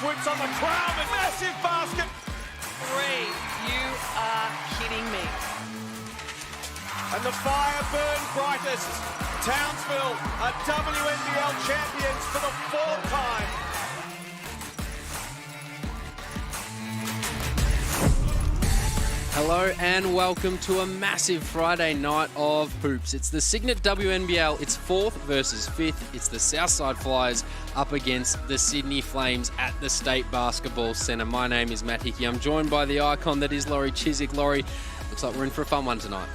swoops on the crown and massive basket. 3. You are kidding me. And the fire burned brightest. Townsville are WNBL champions for the 4th time. Hello and welcome to a massive Friday night of hoops. It's the Cygnett WNBL. It's 4th versus 5th. It's the Southside Flyers up against the Sydney Flames at the State Basketball Centre. My name is Matt Hickey. I'm joined by the icon that is Laurie Chiswick. Laurie, looks like we're in for a fun one tonight.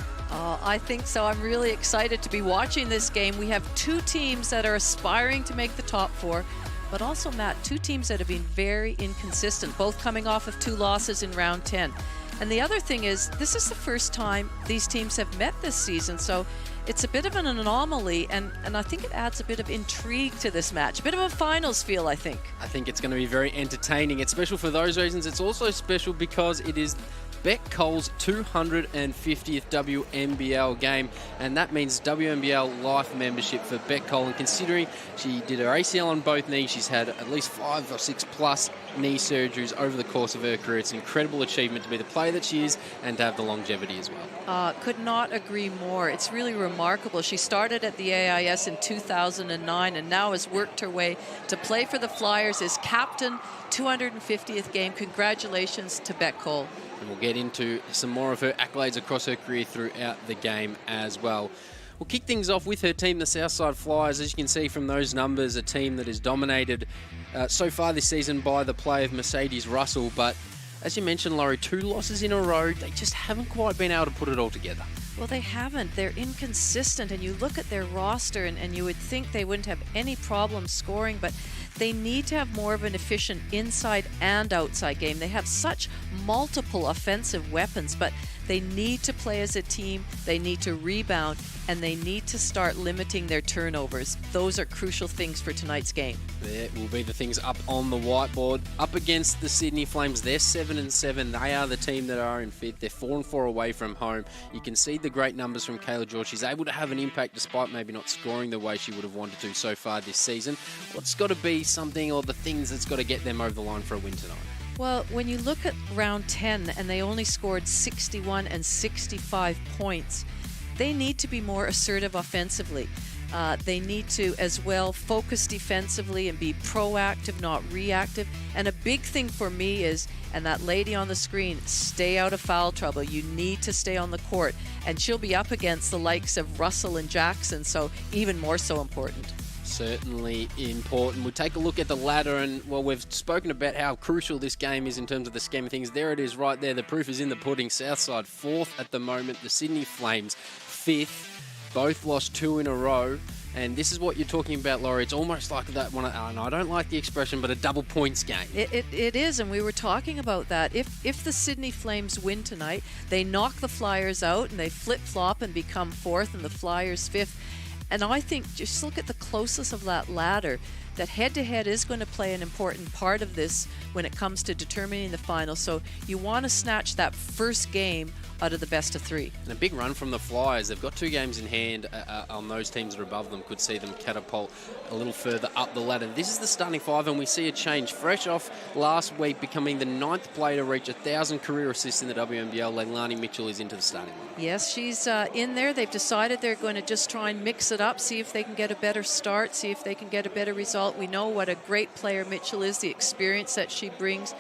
I think so. I'm really excited to be watching this game. We have two teams that are aspiring to make the top 4, but also, Matt, two teams that have been very inconsistent, both coming off of 2 losses in round 10. And the other thing is, this is the first time these teams have met this season, so it's a bit of an anomaly, and I think it adds a bit of intrigue to this match. A bit of a finals feel, I think. I think it's going to be very entertaining. It's special for those reasons. It's also special because it is Beck Cole's 250th WNBL game, and that means WNBL life membership for Beck Cole. And considering she did her ACL on both knees, she's had at least 5 or 6 plus knee surgeries over the course of her career. It's an incredible achievement to be the player that she is and to have the longevity as well. Could not agree more. It's really remarkable. She started at the AIS in 2009 and now has worked her way to play for the Flyers as captain. 250th game. Congratulations to Beck Cole. And we'll get into some more of her accolades across her career throughout the game as well. We'll kick things off with her team, the Southside Flyers. As you can see from those numbers, a team that is dominated so far this season by the play of Mercedes Russell. But as you mentioned, Laurie, 2 losses in a row. They just haven't quite been able to put it all together. Well, they haven't. They're inconsistent, and you look at their roster and you would think they wouldn't have any problem scoring, but they need to have more of an efficient inside and outside game. They have such multiple offensive weapons, but they need to play as a team, they need to rebound, and they need to start limiting their turnovers. Those are crucial things for tonight's game. There will be the things up on the whiteboard. Up against the Sydney Flames, they're 7-7. They are the team that are in 5th. They're 4-4 away from home. You can see the great numbers from Kayla George. She's able to have an impact despite maybe not scoring the way she would have wanted to so far this season. What's got to be something, or the things that's got to get them over the line for a win tonight? Well, when you look at round 10 and they only scored 61 and 65 points, they need to be more assertive offensively. They need to, as well, focus defensively and be proactive, not reactive. And a big thing for me is, and that lady on the screen, stay out of foul trouble. You need to stay on the court. And she'll be up against the likes of Russell and Jackson, so even more so important. Certainly important. We'll take a look at the ladder, and well, we've spoken about how crucial this game is in terms of the scheme of things. There it is right there. The proof is in the pudding. Southside 4th at the moment. The Sydney Flames 5th. Both lost 2 in a row. And this is what you're talking about, Laurie. It's almost like that one, and I don't like the expression, but a double points game. It is, and we were talking about that. If the Sydney Flames win tonight, they knock the Flyers out and they flip-flop and become 4th and the Flyers 5th. And I think, just look at the closest of that ladder, that head-to-head is going to play an important part of this when it comes to determining the final. So you want to snatch that first game out of the best of 3. And a big run from the Flyers. They've got 2 games in hand on those teams that are above them. Could see them catapult a little further up the ladder. This is the starting 5, and we see a change. Fresh off last week, becoming the 9th player to reach 1,000 career assists in the WNBL, Leilani Mitchell is into the starting line. Yes, she's in there. They've decided they're going to just try and mix it up, see if they can get a better start, see if they can get a better result. We know what a great player Mitchell is, the experience that she brings.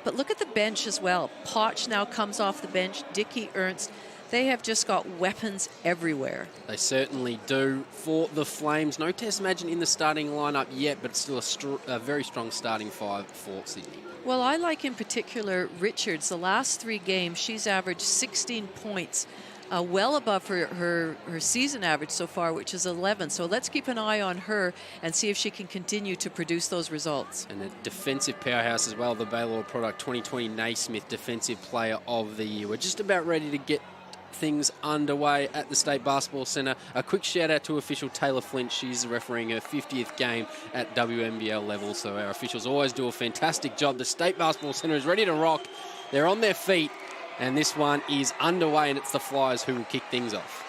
But look at the bench as well. Potch now comes off the bench. Dickey, Ernst. They have just got weapons everywhere. They certainly do. For the Flames, no Tess Madgen in the starting lineup yet, but still a very strong starting 5 for Sydney. Well, I like in particular Richards. The last 3 games, she's averaged 16 points, well above her season average so far, which is 11. So let's keep an eye on her and see if she can continue to produce those results. And a defensive powerhouse as well, the Baylor product, 2020 Naismith Defensive Player of the Year. We're just about ready to get things underway at the State Basketball Centre. A quick shout out to official Taylor Flint. She's refereeing her 50th game at WNBL level, so our officials always do a fantastic job. The State Basketball Centre is ready to rock. They're on their feet, and this one is underway, and it's the Flyers who will kick things off.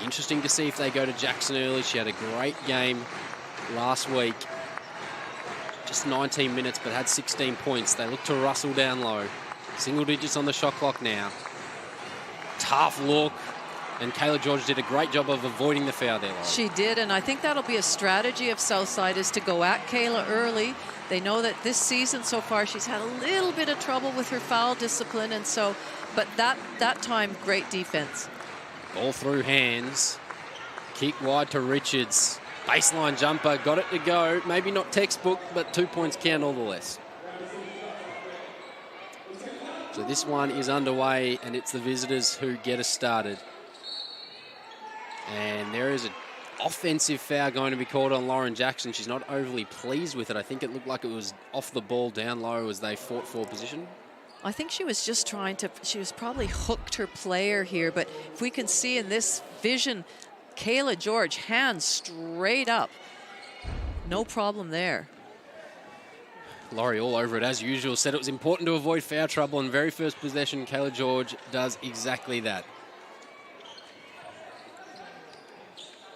Interesting to see if they go to Jackson early. She had a great game last week just 19 minutes, but had 16 points. They look to Russell down low. Single digits on the shot clock now. Tough look. And Kayla George did a great job of avoiding the foul there, Lauren. She did, and I think that'll be a strategy of Southside, is to go at Kayla early. They know that this season so far she's had a little bit of trouble with her foul discipline, and so, but that time, great defense. Ball through hands. Kick wide to Richards. Baseline jumper, got it to go. Maybe not textbook, but 2 points count all the less. So this one is underway, and it's the visitors who get us started. And there is an offensive foul going to be called on Lauren Jackson. She's not overly pleased with it. I think it looked like it was off the ball down low as they fought for position. I think she was just trying to, she was probably hooked her player here, but if we can see in this vision, Kayla George, hands straight up. No problem there. Laurie all over it as usual. Said it was important to avoid foul trouble, and very first possession, Kayla George does exactly that.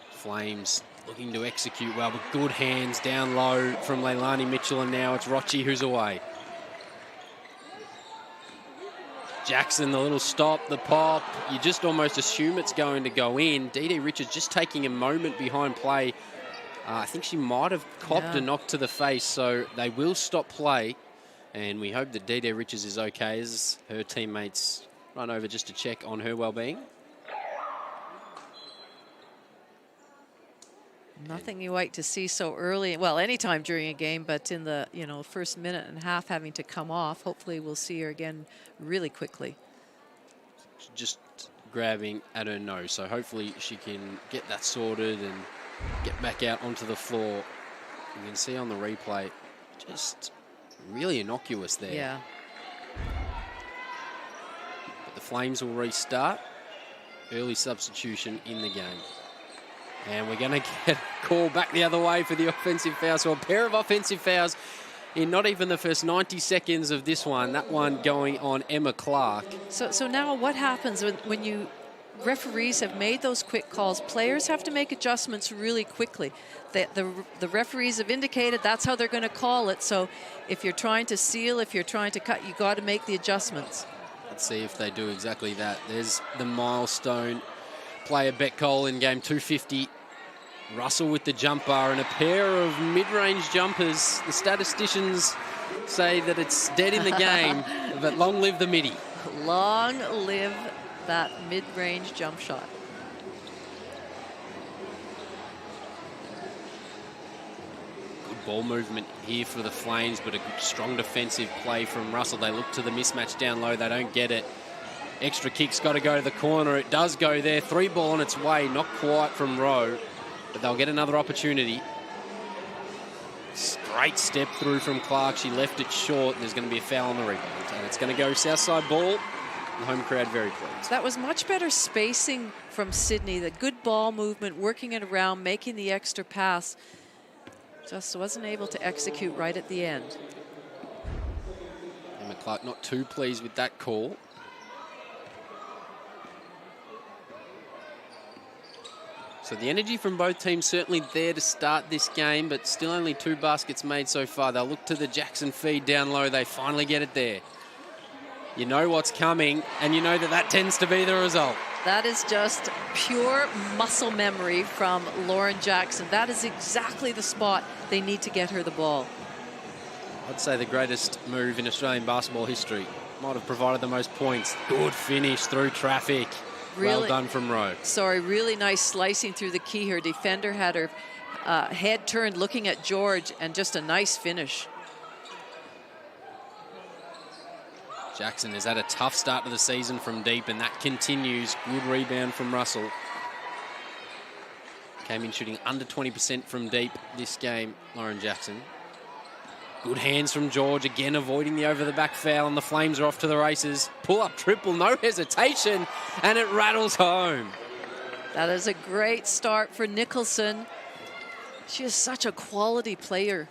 Flames looking to execute well, but good hands down low from Leilani Mitchell, and now it's Rochi who's away. Jackson, the little stop, the pop. You just almost assume it's going to go in. Dee Richards just taking a moment behind play. I think she might have copped a knock to the face, so they will stop play. And we hope that Dee Richards is okay as her teammates run over just to check on her well-being. Nothing you like to see so early. Well, anytime during a game, but in the first minute and a half having to come off. Hopefully we'll see her again really quickly. Just grabbing at her nose, so hopefully she can get that sorted and get back out onto the floor. You can see on the replay, just really innocuous there. Yeah. But the Flames will restart. Early substitution in the game. And we're going to get a call back the other way for the offensive foul. So a pair of offensive fouls in not even the first 90 seconds of this one. That one going on Emma Clark. So now what happens when you referees have made those quick calls? Players have to make adjustments really quickly. The referees have indicated that's how they're going to call it. So if you're trying to seal, if you're trying to cut, you got to make the adjustments. Let's see if they do exactly that. There's the milestone player Bet Cole in game 250. Russell with the jumper and a pair of mid-range jumpers. The statisticians say that it's dead in the game, but long live the midi. Long live that mid-range jump shot. Good ball movement here for the Flames, but a good, strong defensive play from Russell. They look to the mismatch down low. They don't get it. Extra kick's got to go to the corner. It does go there. 3 ball on its way. Not quite from Rowe, but they'll get another opportunity. Straight step through from Clark. She left it short. There's going to be a foul on the rebound, and it's going to go Southside ball. The home crowd very pleased. That was much better spacing from Sydney. The good ball movement, working it around, making the extra pass. Just wasn't able to execute right at the end. Emma Clark not too pleased with that call. So the energy from both teams certainly there to start this game, but still only 2 baskets made so far. They'll look to the Jackson feed down low. They finally get it there. You know what's coming, and you know that tends to be the result. That is just pure muscle memory from Lauren Jackson. That is exactly the spot they need to get her the ball. I'd say the greatest move in Australian basketball history. Might have provided the most points. Good finish through traffic. Really, well done from Rowe. Sorry, really nice slicing through the key. Her defender had her head turned looking at George, and just a nice finish. Jackson has had a tough start to the season from deep, and that continues. Good rebound from Russell. Came in shooting under 20% from deep this game, Lauren Jackson. Good hands from George, again avoiding the over-the-back foul, and the Flames are off to the races. Pull-up triple, no hesitation, and it rattles home. That is a great start for Nicholson. She is such a quality player.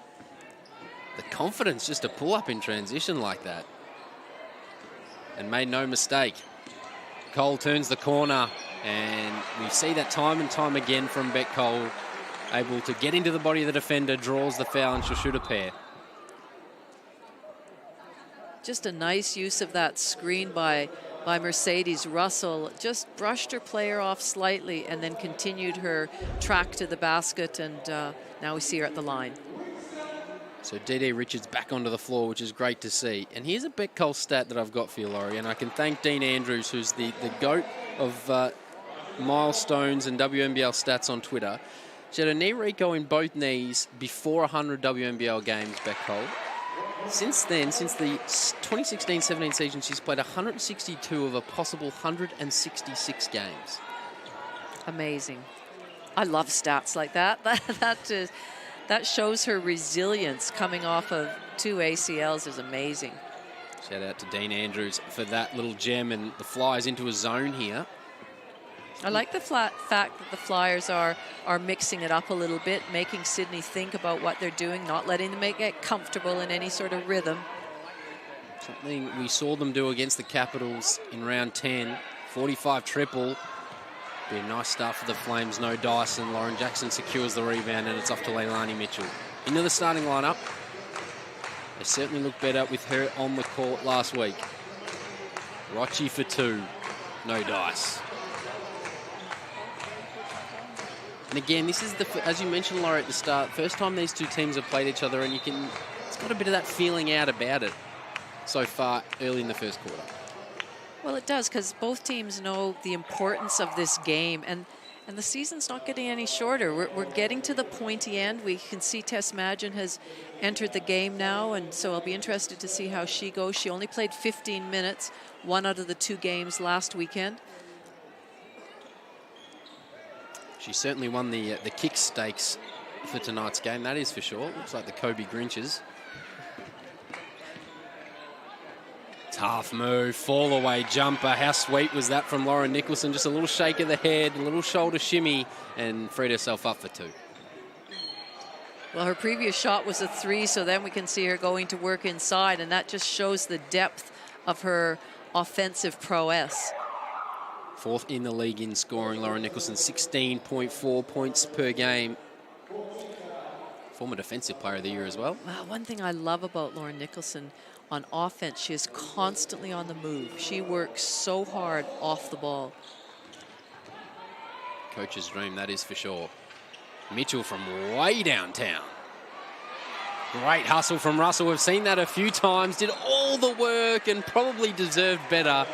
The confidence just to pull up in transition like that. And made no mistake. Cole turns the corner, and we see that time and time again from Bet Cole. Able to get into the body of the defender, draws the foul, and she'll shoot a pair. just a nice use of that screen by Mercedes. Russell just brushed her player off slightly and then continued her track to the basket, and now we see her at the line. So DD Richards back onto the floor, which is great to see. And here's a Betcol stat that I've got for you, Laurie, and I can thank Dean Andrews, who's the GOAT of milestones and WNBL stats on Twitter. She had a knee reco in both knees before 100 WNBL games, Betcol. Since then, since the 2016-17 season, she's played 162 of a possible 166 games. Amazing. I love stats like that. That shows her resilience coming off of 2 ACLs is amazing. Shout out to Dean Andrews for that little gem, and the Flyers into a zone here. I like the fact that the Flyers are mixing it up a little bit, making Sydney think about what they're doing, not letting them get comfortable in any sort of rhythm. Something we saw them do against the Capitals in round 10. 45 triple. Be a nice start for the Flames. No dice, and Lauren Jackson secures the rebound, and it's off to Leilani Mitchell. Into the starting lineup. They certainly look better with her on the court last week. Rochi for 2. No dice. And again, this is as you mentioned, Laura, at the start, first time these two teams have played each other, and it's got a bit of that feeling out about it so far early in the first quarter. Well, it does, because both teams know the importance of this game, and the season's not getting any shorter. We're getting to the pointy end. We can see Tess Madgen has entered the game now, and so I'll be interested to see how she goes. She only played 15 minutes, 1 out of the 2 games last weekend. She certainly won the kick stakes for tonight's game, that is for sure. Looks like the Kobe Grinches. Tough move, fall away jumper. How sweet was that from Lauren Nicholson? Just a little shake of the head, a little shoulder shimmy, and freed herself up for 2. Well, her previous shot was a 3, so then we can see her going to work inside, and that just shows the depth of her offensive prowess. 4th in the league in scoring. Lauren Nicholson, 16.4 points per game. Former Defensive Player of the Year as well. Wow, one thing I love about Lauren Nicholson, on offense, she is constantly on the move. She works so hard off the ball. Coach's dream, that is for sure. Mitchell from way downtown. Great hustle from Russell. We've seen that a few times. Did all the work and probably deserved better,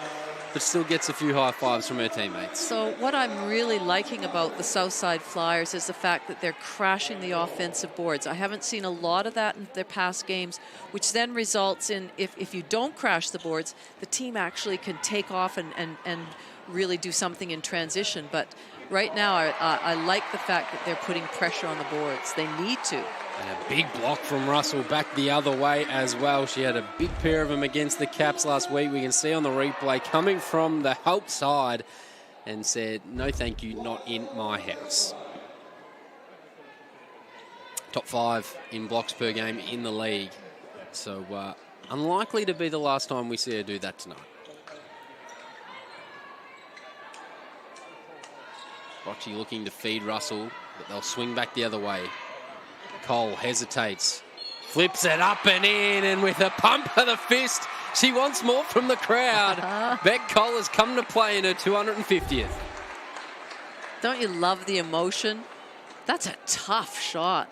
but still gets a few high fives from her teammates. So what I'm really liking about the Southside Flyers is the fact that they're crashing the offensive boards. I haven't seen a lot of that in their past games, which then results in, if you don't crash the boards, the team actually can take off and really do something in transition. But right now, I like the fact that they're putting pressure on the boards. They need to. And a big block from Russell back the other way as well. She had a big pair of them against the Caps last week. We can see on the replay coming from the help side, and said, no thank you, not in my house. Top 5 in blocks per game in the league. So unlikely to be the last time we see her do that tonight. Rochi looking to feed Russell, but they'll swing back the other way. Cole hesitates, flips it up and in, and with a pump of the fist, she wants more from the crowd. Beck Cole has come to play in her 250th. Don't you love the emotion? That's a tough shot.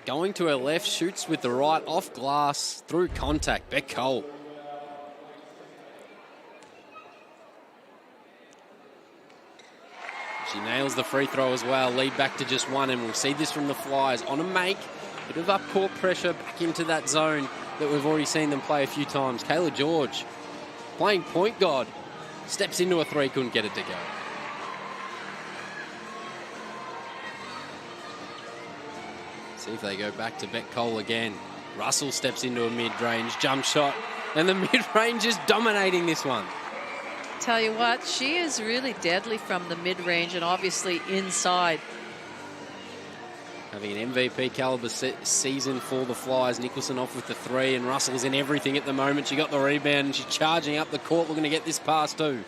Going to her left, shoots with the right, off glass, through contact. Beck Cole. She nails the free throw as well. Lead back to just 1, and we'll see this from the Flyers on a make. Bit of up-court pressure back into that zone that we've already seen them play a few times. Kayla George playing point guard. Steps into a 3, couldn't get it to go. See if they go back to Beck Cole again. Russell steps into a mid-range jump shot, and the mid-range is dominating this one. Tell you what, she is really deadly from the mid-range and obviously inside. Having an MVP caliber season for the Flyers. Nicholson off with the 3, and Russell's in everything at the moment. She got the rebound, and she's charging up the court, looking to get this pass too.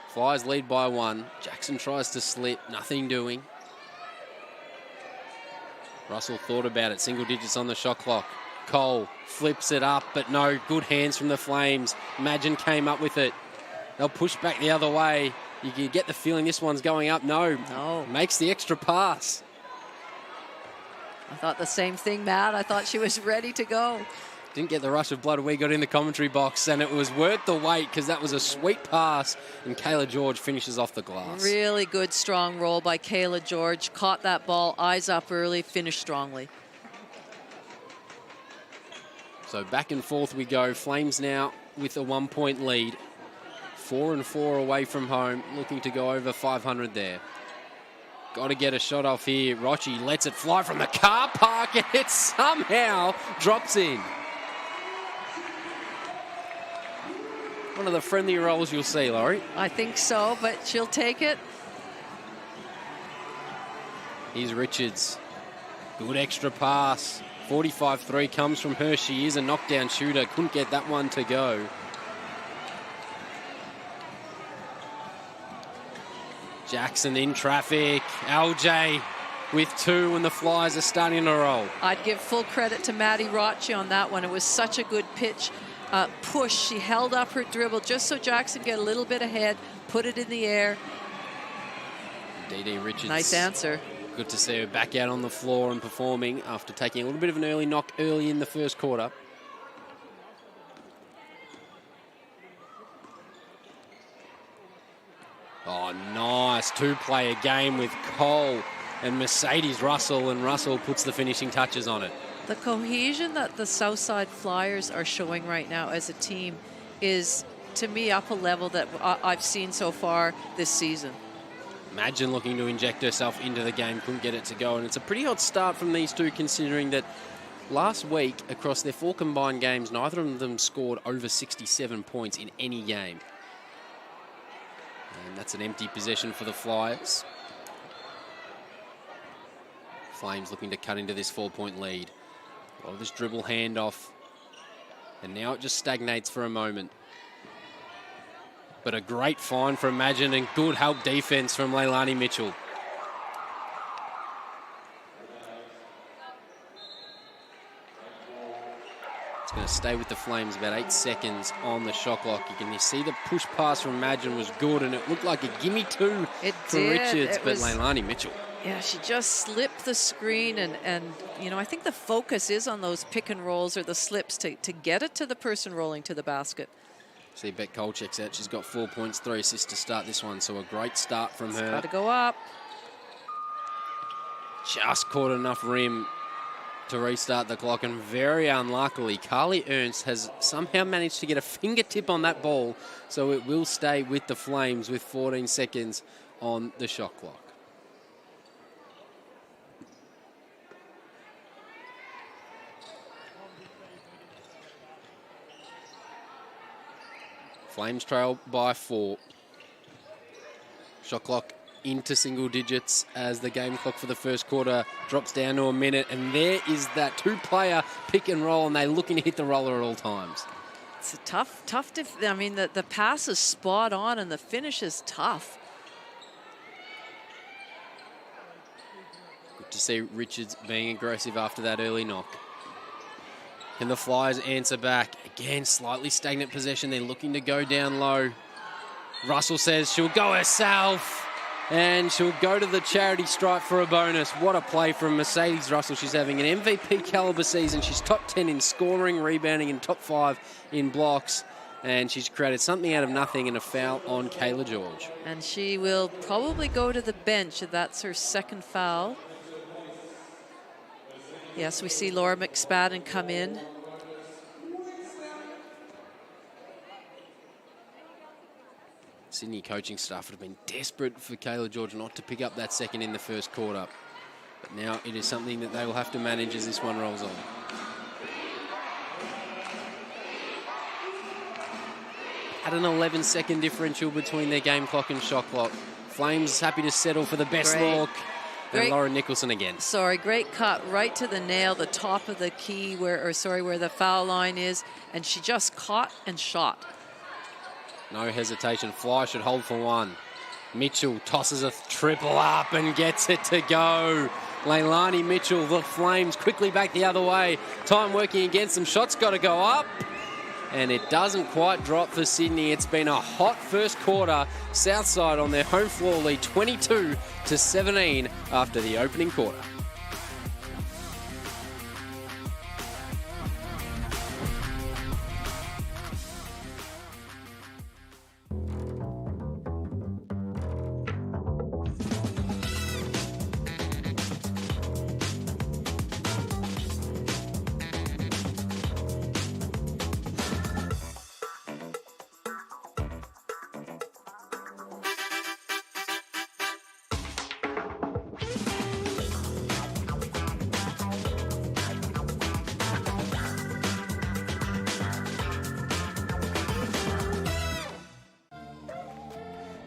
Flyers lead by 1. Jackson tries to slit, nothing doing. Russell thought about it, single digits on the shot clock. Cole flips it up, but no, good hands from the Flames. Imagine came up with it. They'll push back the other way. You can get the feeling this one's going up. No. Makes the extra pass. I thought the same thing, Matt. I thought she was ready to go. Didn't get the rush of blood we got in the commentary box, and it was worth the wait because that was a sweet pass, and Kayla George finishes off the glass. Really good, strong roll by Kayla George. Caught that ball, eyes up early, finished strongly. So back and forth we go. Flames now with a 1-point lead. 4-4 away from home, looking to go over 500 there. Got to get a shot off here. Rochi lets it fly from the car park, and it somehow drops in. One of the friendlier rolls you'll see, Laurie. I think so, but she'll take it. Here's Richards. Good extra pass. 45-3 comes from her. She is a knockdown shooter. Couldn't get that one to go. Jackson in traffic. LJ with 2, and the Flyers are starting to roll. I'd give full credit to Maddie Rochi on that one. It was such a good pitch. Push. She held up her dribble just so Jackson get a little bit ahead, put it in the air. D.D. Richards. Nice answer. Good to see her back out on the floor and performing after taking a little bit of an early knock early in the first quarter. Oh, nice two-player game with Cole and Mercedes Russell, and Russell puts the finishing touches on it. The cohesion that the Southside Flyers are showing right now as a team is, to me, up a level that I've seen so far this season. Imagine looking to inject herself into the game, couldn't get it to go. And it's a pretty odd start from these two, considering that last week, across their 4 combined games, neither of them scored over 67 points in any game. And that's an empty possession for the Flyers. Flames looking to cut into this 4-point lead. A lot of this dribble handoff. And now it just stagnates for a moment. But a great find for Imagine and good help defense from Leilani Mitchell. It's going to stay with the Flames, about 8 seconds on the shot clock. You can see the push pass from Imagine was good, and it looked like a gimme 2 for Richards, but Leilani Mitchell. Yeah, she just slipped the screen, and you know, I think the focus is on those pick and rolls or the slips to get it to the person rolling to the basket. See, Bet Cole checks out. She's got 4 points, 3 assists to start this one, so a great start from her. Got to go up. Just caught enough rim to restart the clock, and very unluckily, Carly Ernst has somehow managed to get a fingertip on that ball, so it will stay with the Flames with 14 seconds on the shot clock. Flames trail by 4. Shot clock into single digits as the game clock for the first quarter drops down to a minute. And there is that 2-player pick and roll, and they're looking to hit the roller at all times. It's a tough. I mean, the pass is spot on, and the finish is tough. Good to see Richards being aggressive after that early knock. And the Flyers answer back. Again, slightly stagnant possession. They're looking to go down low. Russell says she'll go herself. And she'll go to the charity stripe for a bonus. What a play from Mercedes Russell. She's having an MVP caliber season. She's top 10 in scoring, rebounding, and top 5 in blocks. And she's created something out of nothing, and a foul on Kayla George. And she will probably go to the bench. That's her second foul. Yes, we see Laura McSpadden come in. Sydney coaching staff would have been desperate for Kayla George not to pick up that second in the first quarter. But now it is something that they will have to manage as this one rolls on. At an 11-second differential between their game clock and shot clock. Flames happy to settle for the best look. And Lauren Nicholson again. Sorry, great cut right to the nail, the top of the key where the foul line is, and she just caught and shot. No hesitation. Fly should hold for one. Mitchell tosses a triple up and gets it to go. Leilani Mitchell, the Flames, quickly back the other way. Time working against them. Shot's got to go up. And it doesn't quite drop for Sydney. It's been a hot first quarter. Southside on their home floor lead 22-17 after the opening quarter.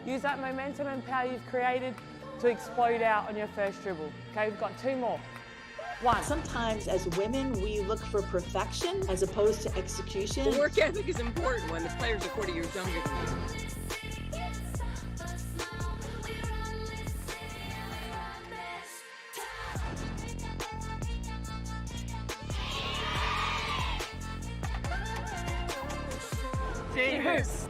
Use that momentum and power you've created to explode out on your first dribble. Okay, we've got 2 more. 1. Sometimes as women, we look for perfection as opposed to execution. The work ethic is important when the players are 40 years younger than you. Cheers.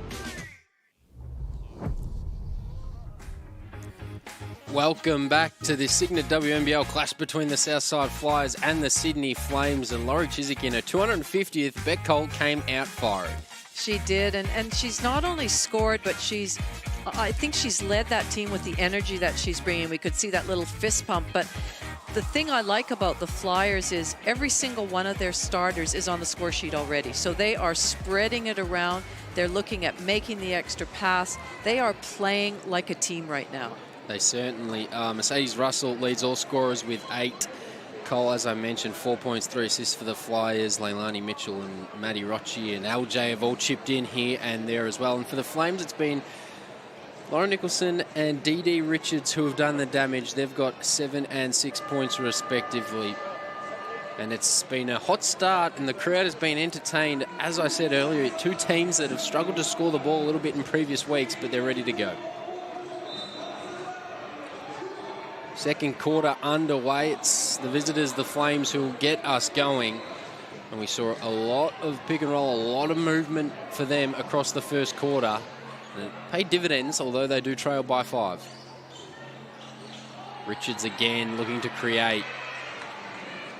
Welcome back to the Cygnett WNBL clash between the Southside Flyers and the Sydney Flames. And Laurie Chiswick in her 250th, Beck Cole came out firing. She did, and she's not only scored, but I think she's led that team with the energy that she's bringing. We could see that little fist pump, but the thing I like about the Flyers is every single one of their starters is on the score sheet already. So they are spreading it around. They're looking at making the extra pass. They are playing like a team right now. They certainly are. Mercedes Russell leads all scorers with 8. Cole, as I mentioned, 4 points, 3 assists for the Flyers. Leilani Mitchell and Maddie Rocci and LJ have all chipped in here and there as well. And for the Flames, it's been Lauren Nicholson and Dee Richards who have done the damage. They've got 7 and 6 points respectively. And it's been a hot start and the crowd has been entertained. As I said earlier, 2 teams that have struggled to score the ball a little bit in previous weeks, but they're ready to go. Second quarter underway. It's the visitors, the Flames, who will get us going. And we saw a lot of pick and roll, a lot of movement for them across the first quarter. And it paid dividends, although they do trail by 5. Richards again looking to create.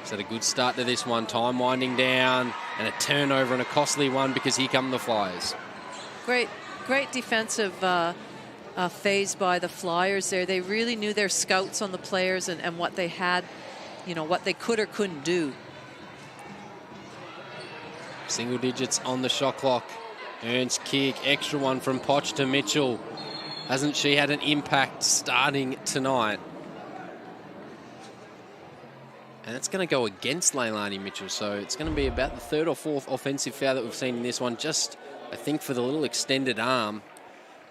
He's had a good start to this one. Time winding down and a turnover and a costly one because here come the Flyers. Great defensive phase by the Flyers there. They really knew their scouts on the players and what they had, you know, what they could or couldn't do. Single digits on the shot clock. Ernst kick, extra one from Poch to Mitchell. Hasn't she had an impact starting tonight? And that's going to go against Leilani Mitchell. So it's going to be about the 3rd or 4th offensive foul that we've seen in this one. Just, I think, for the little extended arm.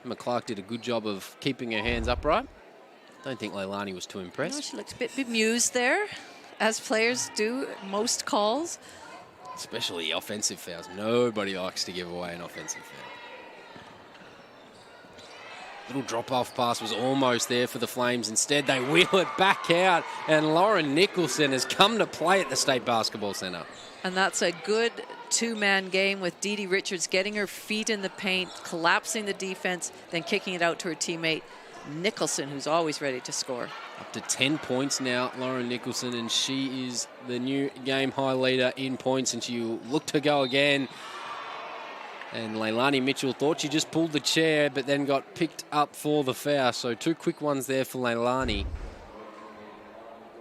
Emma Clark did a good job of keeping her hands upright. Don't think Leilani was too impressed. No, she looks a bit bemused there, as players do most calls. Especially offensive fouls. Nobody likes to give away an offensive foul. Little drop-off pass was almost there for the Flames. Instead, they wheel it back out, and Lauren Nicholson has come to play at the State Basketball Centre. And that's a good 2-man game with Dee Richards getting her feet in the paint, collapsing the defense, then kicking it out to her teammate Nicholson, who's always ready to score. Up to 10 points now, Lauren Nicholson, and she is the new game-high leader in points, and she will look to go again. And Leilani Mitchell thought she just pulled the chair, but then got picked up for the foul. So 2 quick ones there for Leilani.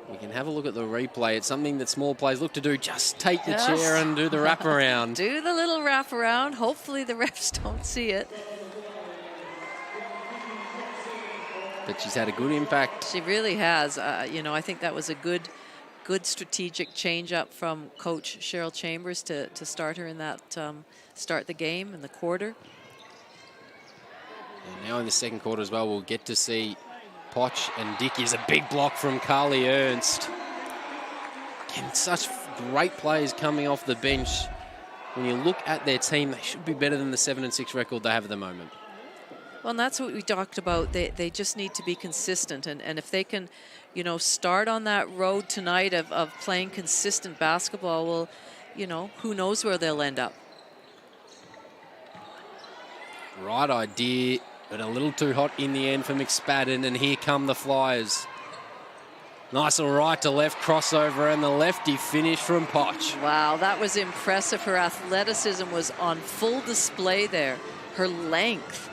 We can have a look at the replay. It's something that small players look to do. Just take the chair and do the wraparound. Do the little wraparound. Hopefully the refs don't see it. But she's had a good impact. She really has. You know, I think that was a good strategic change-up from Coach Cheryl Chambers to start her in that, start the game in the quarter. And now in the second quarter as well, we'll get to see Poch and Dick is a big block from Carly Ernst. Again, such great players coming off the bench. When you look at their team, they should be better than the 7-6 record they have at the moment. Well, and that's what we talked about. They just need to be consistent. And if they can, you know, start on that road tonight of playing consistent basketball, well, you know, who knows where they'll end up. Right idea, but a little too hot in the end for McSpadden, and here come the Flyers. Nice little right to left crossover, and the lefty finish from Potch. Wow, that was impressive. Her athleticism was on full display there. Her length.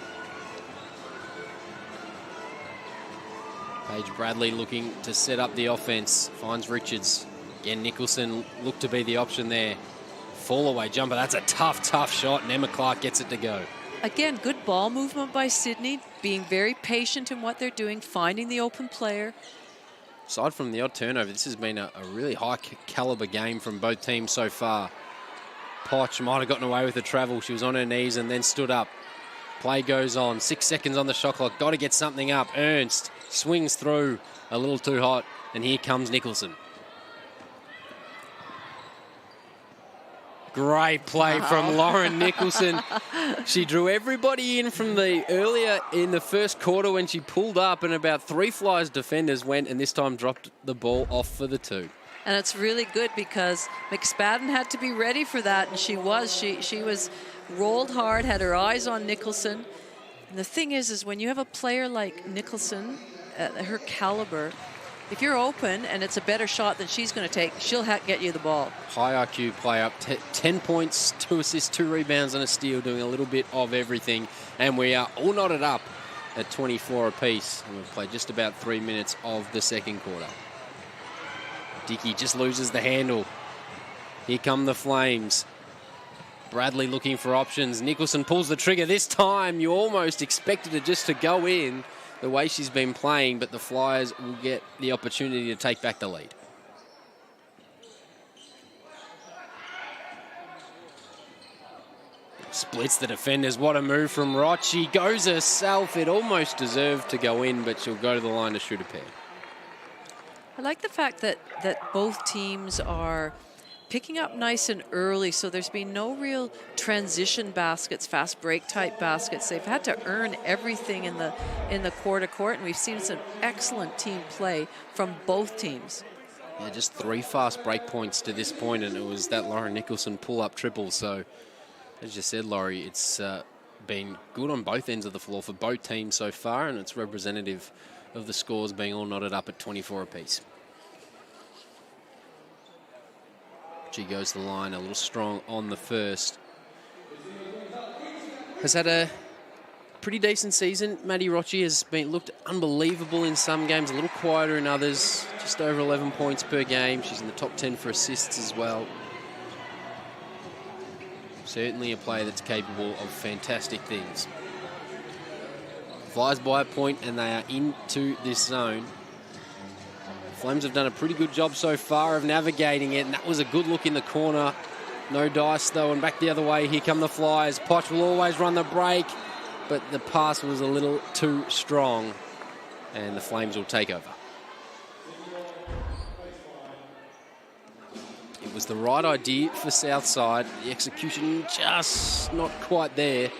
Paige Bradley looking to set up the offense. Finds Richards. Again, Nicholson looked to be the option there. Fall away jumper. That's a tough shot, and Emma Clark gets it to go. Again, good ball movement by Sydney, being very patient in what they're doing, finding the open player. Aside from the odd turnover, this has been a really high caliber game from both teams so far. Potch might have gotten away with the travel. She was on her knees and then stood up. Play goes on. 6 seconds on the shot clock. Got to get something up. Ernst swings through a little too hot. And here comes Nicholson. Great play from Lauren Nicholson. She drew everybody in from the earlier in the first quarter when she pulled up, and about 3 Flyers defenders went and this time dropped the ball off for the 2. And it's really good because McSpadden had to be ready for that, and she was. She was rolled hard, had her eyes on Nicholson. And the thing is when you have a player like Nicholson at her caliber, if you're open and it's a better shot than she's going to take, she'll get you the ball. High IQ play up, 10 points, 2 assists, 2 rebounds and a steal, doing a little bit of everything. And we are all knotted up at 24 apiece. And we've played just about 3 minutes of the second quarter. Dickey just loses the handle. Here come the Flames. Bradley looking for options. Nicholson pulls the trigger. This time you almost expected it just to go in the way she's been playing, but the Flyers will get the opportunity to take back the lead. Splits the defenders. What a move from Roth. She goes herself. It almost deserved to go in, but she'll go to the line to shoot a pair. I like the fact that both teams are picking up nice and early, so there's been no real transition baskets, fast break type baskets. They've had to earn everything in the quarter court, and we've seen some excellent team play from both teams. Yeah, just 3 fast break points to this point, and it was that Lauren Nicholson pull-up triple. So, as you said, Laurie, it's been good on both ends of the floor for both teams so far, and it's representative of the scores being all knotted up at 24 apiece. She goes to the line a little strong on the first. Has had a pretty decent season. Maddie Rochi has looked unbelievable in some games, a little quieter in others. Just over 11 points per game. She's in the top 10 for assists as well. Certainly a player that's capable of fantastic things. Flies by a point and they are into this zone. Flames have done a pretty good job so far of navigating it, and that was a good look in the corner. No dice, though, and back the other way. Here come the Flyers. Potch will always run the break, but the pass was a little too strong, and the Flames will take over. It was the right idea for Southside. The execution just not quite there.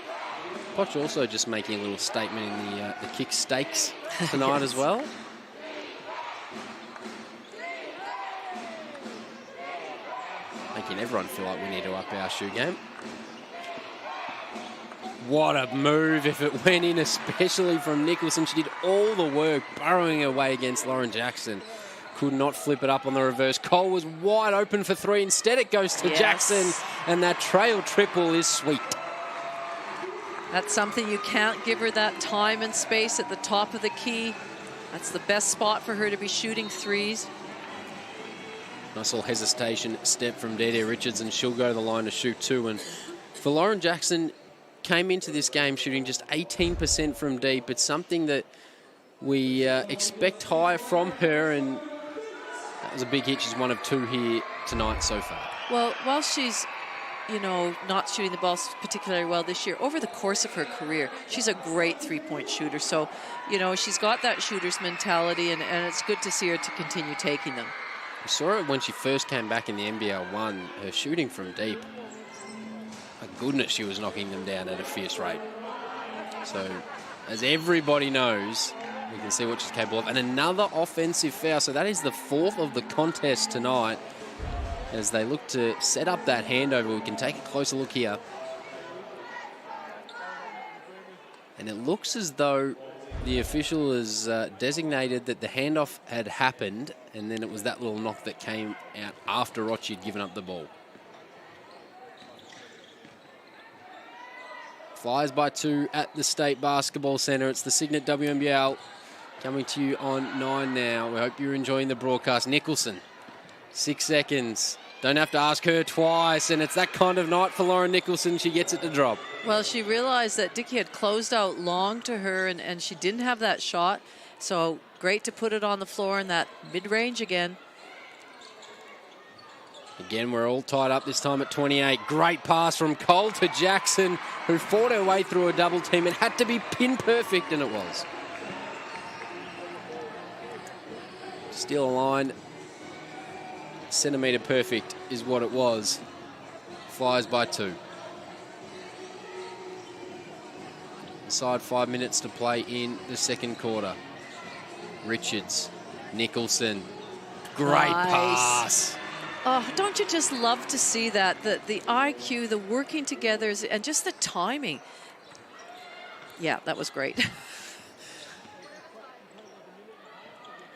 Potch also just making a little statement in the kick stakes tonight as well. Making everyone feel like we need to up our shoe game. What a move if it went in, especially from Nicholson. She did all the work, burrowing away against Lauren Jackson. Could not flip it up on the reverse. Cole was wide open for 3. Instead, it goes to Jackson, and that trail triple is sweet. That's something you can't give her, that time and space at the top of the key. That's the best spot for her to be shooting threes. Nice little hesitation step from Dede Richards, and she'll go to the line to shoot 2. And for Lauren Jackson, came into this game shooting just 18% from deep. It's something that we expect higher from her, and that was a big hit. She's 1 of 2 here tonight so far. Well, while she's, you know, not shooting the ball particularly well this year, over the course of her career, she's a great 3-point shooter. So, you know, she's got that shooter's mentality, and it's good to see her to continue taking them. We saw it when she first came back in the NBL 1, her shooting from deep. My goodness, she was knocking them down at a fierce rate. So as everybody knows, we can see what she's capable of. And another offensive foul. So that is the 4th of the contest tonight as they look to set up that handover. We can take a closer look here. And it looks as though the official has designated that the handoff had happened, and then it was that little knock that came out after Rochi had given up the ball. Flyers by 2 at the State Basketball Centre. It's the Cygnett WNBL coming to you on 9 now. We hope you're enjoying the broadcast. Nicholson, 6 seconds. Don't have to ask her twice, and it's that kind of night for Lauren Nicholson. She gets it to drop. Well, she realized that Dickey had closed out long to her, and she didn't have that shot. So great to put it on the floor in that mid-range again. Again, we're all tied up this time at 28. Great pass from Cole to Jackson, who fought her way through a double team. It had to be pin perfect, and it was. Steal a line. Centimetre perfect is what it was. Flyers by 2. Inside 5 minutes to play in the second quarter. Richards, Nicholson, great pass. Oh, don't you just love to see that? The IQ, the working together, and just the timing. Yeah, that was great.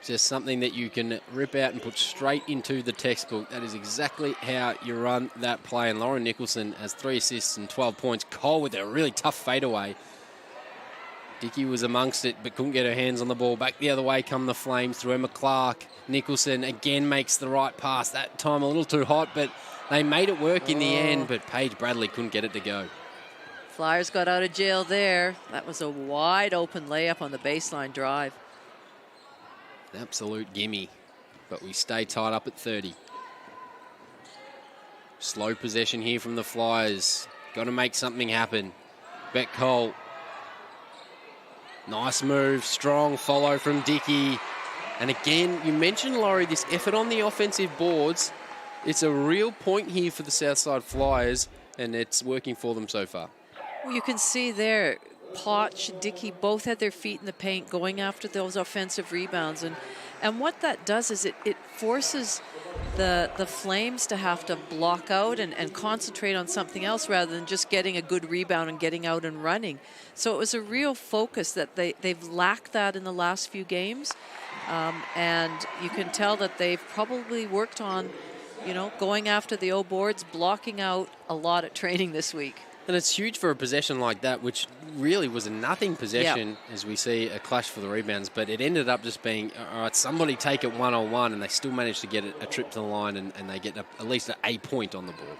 Just something that you can rip out and put straight into the textbook. That is exactly how you run that play. And Lauren Nicholson has 3 assists and 12 points. Cole with a really tough fadeaway. Dickey was amongst it, but couldn't get her hands on the ball. Back the other way come the Flames through Emma Clark. Nicholson again makes the right pass. That time a little too hot, but they made it work in the end, but Paige Bradley couldn't get it to go. Flyers got out of jail there. That was a wide open layup on the baseline drive. An absolute gimme, but we stay tied up at 30. Slow possession here from the Flyers. Got to make something happen. Beck Cole. Nice move, strong follow from Dickey. And again, you mentioned, Laurie, this effort on the offensive boards. It's a real point here for the Southside Flyers, and it's working for them so far. Well, you can see there, Potch, Dickey both had their feet in the paint going after those offensive rebounds. And what that does is it forces the Flames to have to block out and concentrate on something else rather than just getting a good rebound and getting out and running. So it was a real focus that they've lacked that in the last few games. And you can tell that they've probably worked on, going after the O boards, blocking out a lot at training this week. And it's huge for a possession like that, which really was a nothing possession, as we see a clash for the rebounds. But it ended up just being, all right, somebody take it one-on-one, and they still managed to get a trip to the line, and they get at least a point on the board.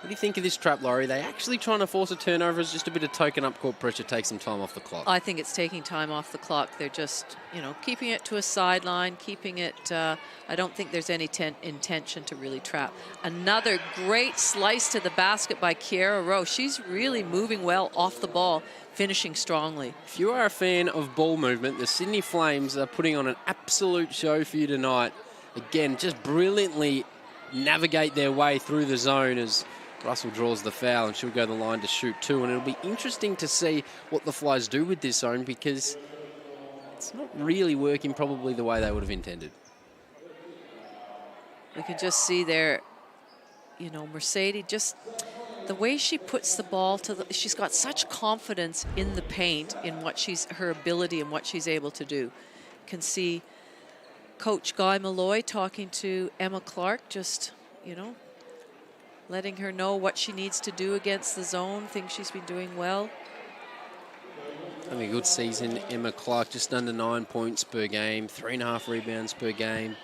What do you think of this trap, Laurie? Are they actually trying to force a turnover? Is just a bit of token up court pressure, take some time off the clock? I think it's taking time off the clock. They're just, keeping it to a sideline, keeping it. I don't think there's any intention to really trap. Another great slice to the basket by Kiera Rowe. She's really moving well off the ball, finishing strongly. If you are a fan of ball movement, the Sydney Flames are putting on an absolute show for you tonight. Again, just brilliantly navigate their way through the zone as Russell draws the foul, and she'll go the line to shoot 2. And it'll be interesting to see what the Flyers do with this zone, because it's not really working probably the way they would have intended. We can just see there, Mercedes, just the way she puts the ball she's got such confidence in the paint, in her ability and what she's able to do. You can see Coach Guy Malloy talking to Emma Clark, just, letting her know what she needs to do against the zone, things she's been doing well. Having a good season, Emma Clark, just under 9 points per game, 3.5 rebounds per game.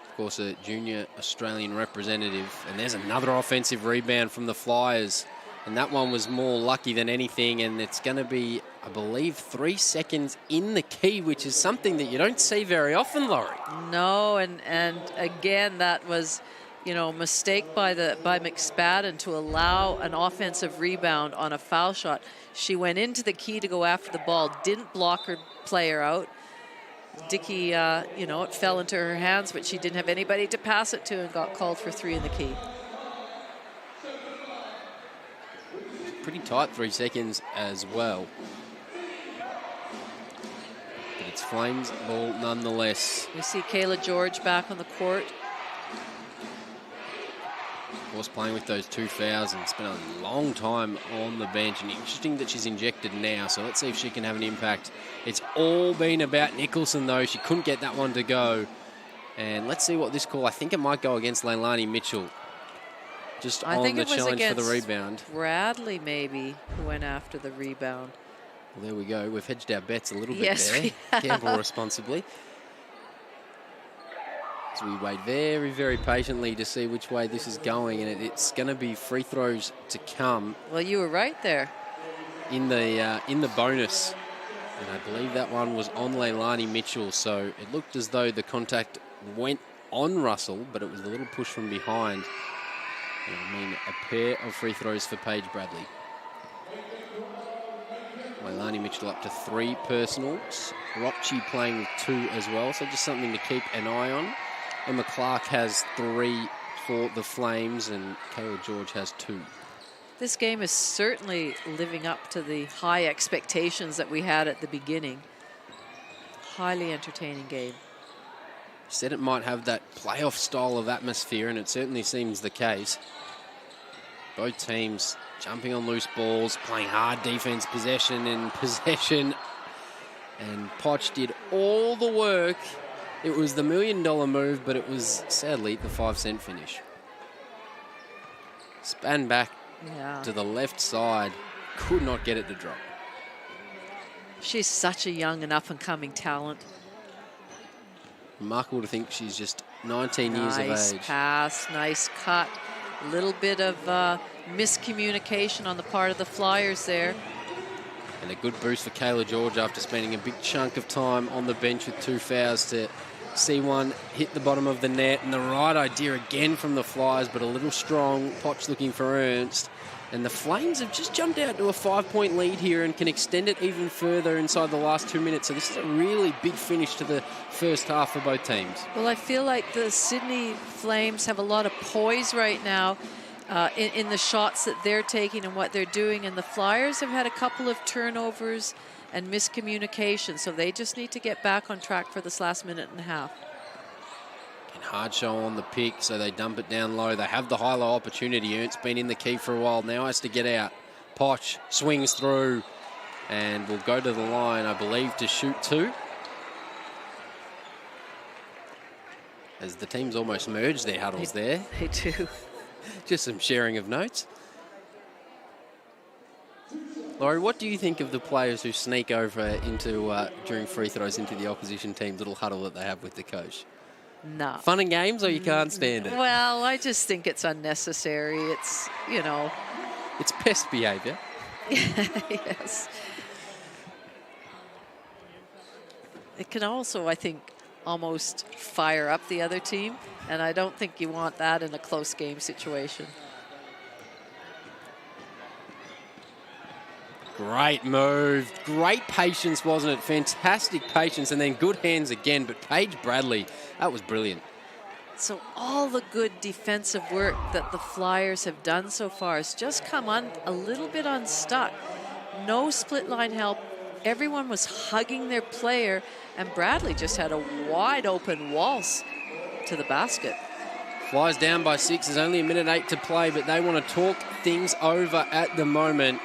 Of course, a junior Australian representative. And there's another offensive rebound from the Flyers. And that one was more lucky than anything. And it's going to be, I believe, 3 seconds in the key, which is something that you don't see very often, Laurie. No, and again, that was, mistake by McSpadden to allow an offensive rebound on a foul shot. She went into the key to go after the ball, didn't block her player out. Dickey, it fell into her hands, but she didn't have anybody to pass it to and got called for 3 in the key. pretty tight 3 seconds as well. But it's Flames ball nonetheless. We see Kayla George back on the court. Of course, playing with those 2 fouls and spent a long time on the bench. And interesting that she's injected now, so let's see if she can have an impact. It's all been about Nicholson, though. She couldn't get that one to go. And let's see what this call, I think it might go against Leilani Mitchell. Just on the challenge for the rebound. Bradley, maybe, who went after the rebound. Well, there we go. We've hedged our bets a little bit Yes, there. we have. Gamble responsibly. So we wait very, very patiently to see which way this is going, and it's going to be free throws to come. Well, you were right there. In the bonus, and I believe that one was on Leilani Mitchell. So it looked as though the contact went on Russell, but it was a little push from behind. And I mean, a pair of free throws for Paige Bradley. Leilani Mitchell up to 3 personals. Rochi playing with 2 as well, so just something to keep an eye on. Emma Clark has 3 for the Flames, and Kayla George has 2. This game is certainly living up to the high expectations that we had at the beginning. Highly entertaining game. Said it might have that playoff style of atmosphere, and it certainly seems the case. Both teams jumping on loose balls, playing hard defense, possession and possession. And Poch did all the work. It was the $1 million move, but it was sadly the 5-cent finish. Span back to the left side, could not get it to drop. She's such a young and up-and-coming talent. Remarkable to think she's just 19 years of age. Nice pass, nice cut. A little bit of miscommunication on the part of the Flyers there. And a good boost for Kayla George after spending a big chunk of time on the bench with 2 fouls to see one hit the bottom of the net. And the right idea again from the Flyers, but a little strong. Potch looking for Ernst. And the Flames have just jumped out to a 5-point lead here and can extend it even further inside the last 2 minutes. So this is a really big finish to the first half for both teams. Well, I feel like the Sydney Flames have a lot of poise right now in the shots that they're taking and what they're doing. And the Flyers have had a couple of turnovers and miscommunication. So they just need to get back on track for this last minute and a half. And hard show on the pick, so they dump it down low. They have the high-low opportunity. Ernst's been in the key for a while. Now has to get out. Poch swings through and will go to the line, I believe, to shoot 2. As the teams almost merge their huddles there. They do. Just some sharing of notes. Laurie, what do you think of the players who sneak over into during free throws into the opposition team's little huddle that they have with the coach? No. Fun and games, or you can't stand it? Well, I just think it's unnecessary. It's, you know. It's pest behavior. Yes. It can also, I think, almost fire up the other team, and I don't think you want that in a close game situation. Great move. Great patience, wasn't it? Fantastic patience, and then good hands again. But Paige Bradley, that was brilliant. So all the good defensive work that the Flyers have done so far has just come on a little bit unstuck. No split line help. Everyone was hugging their player, and Bradley just had a wide open waltz to the basket. Flies down by 6. There's only 1:08 to play, but they want to talk things over at the moment.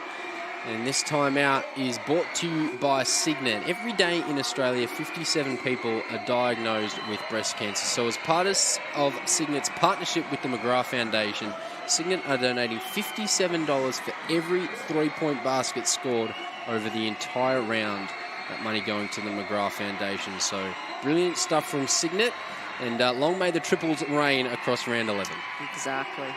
And this timeout is brought to you by Cygnett. Every day in Australia, 57 people are diagnosed with breast cancer. So as part of Cygnett's partnership with the McGrath Foundation, Cygnett are donating $57 for every 3-point basket scored over the entire round. That money going to the McGrath Foundation. So brilliant stuff from Cygnett. And long may the triples reign across round 11. Exactly.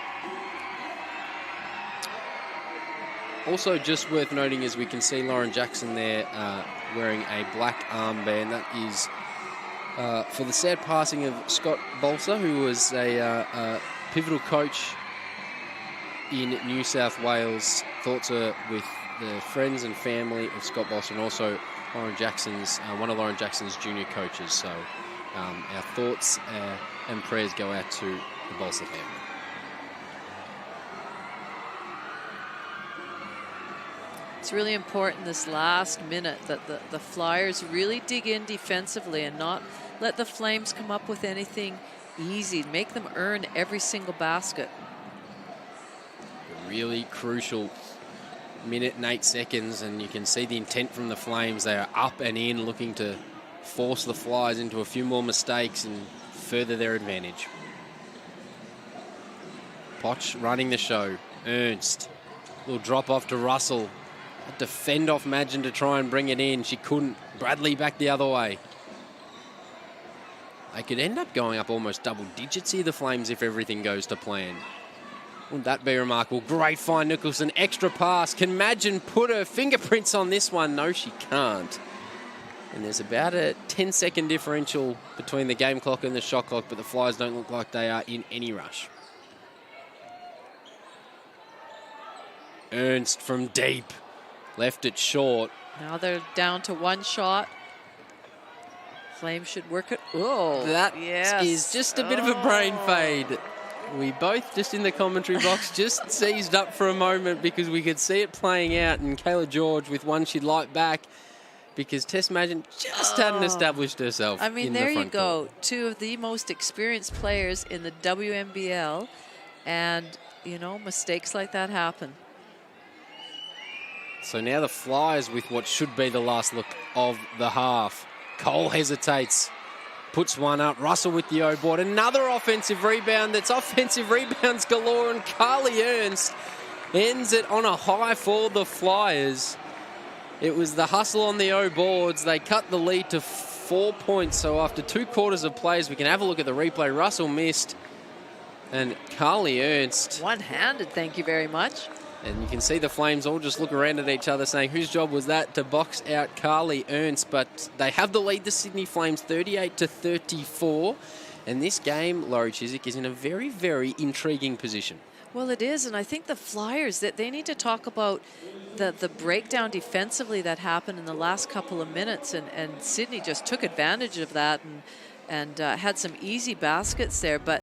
Also, just worth noting is we can see Lauren Jackson there wearing a black armband. That is for the sad passing of Scott Bolser, who was a pivotal coach in New South Wales. Thoughts are with the friends and family of Scott Bolser, and also Lauren Jackson's one of Lauren Jackson's junior coaches. So our thoughts and prayers go out to the Bolser family. it's really important this last minute that the Flyers really dig in defensively and not let the Flames come up with anything easy. Make them earn every single basket. Really crucial minute and 8 seconds, and you can see the intent from the Flames. They are up and in, looking to force the Flyers into a few more mistakes and further their advantage. Potch running the show. Ernst. Little drop off to Russell. Had to fend off Madgen to try and bring it in. She couldn't. Bradley back the other way. They could end up going up almost double digits here, the Flames, if everything goes to plan. Wouldn't that be remarkable? Great find, Nicholson. Extra pass. Can Madgen put her fingerprints on this one? No, she can't. And there's about a 10-second differential between the game clock and the shot clock, but the Flyers don't look like they are in any rush. Ernst from deep. Left it short. Now they're down to 1 shot. Flames should work it. Oh, that is just a bit of a brain fade. We both, just in the commentary box, just seized up for a moment because we could see it playing out, and Kayla George with one she'd like back because Tess Madgen just hadn't established herself. I mean, in there the you front go. court. 2 of the most experienced players in the WNBL, and, you know, mistakes like that happen. So now the Flyers with what should be the last look of the half. Cole hesitates, puts one up. Russell with the O-board. Another offensive rebound. That's offensive rebounds galore. And Carly Ernst ends it on a high for the Flyers. It was the hustle on the O-boards. They cut the lead to 4 points. So after 2 quarters of plays, we can have a look at the replay. Russell missed. And Carly Ernst. One-handed, thank you very much. And you can see the Flames all just look around at each other saying, whose job was that to box out Carly Ernst? But they have the lead, the Sydney Flames, 38-34. And this game, Laurie Chiswick, is in a very, very intriguing position. Well, it is, and I think the Flyers, that they need to talk about the breakdown defensively that happened in the last couple of minutes, and Sydney just took advantage of that and had some easy baskets there. But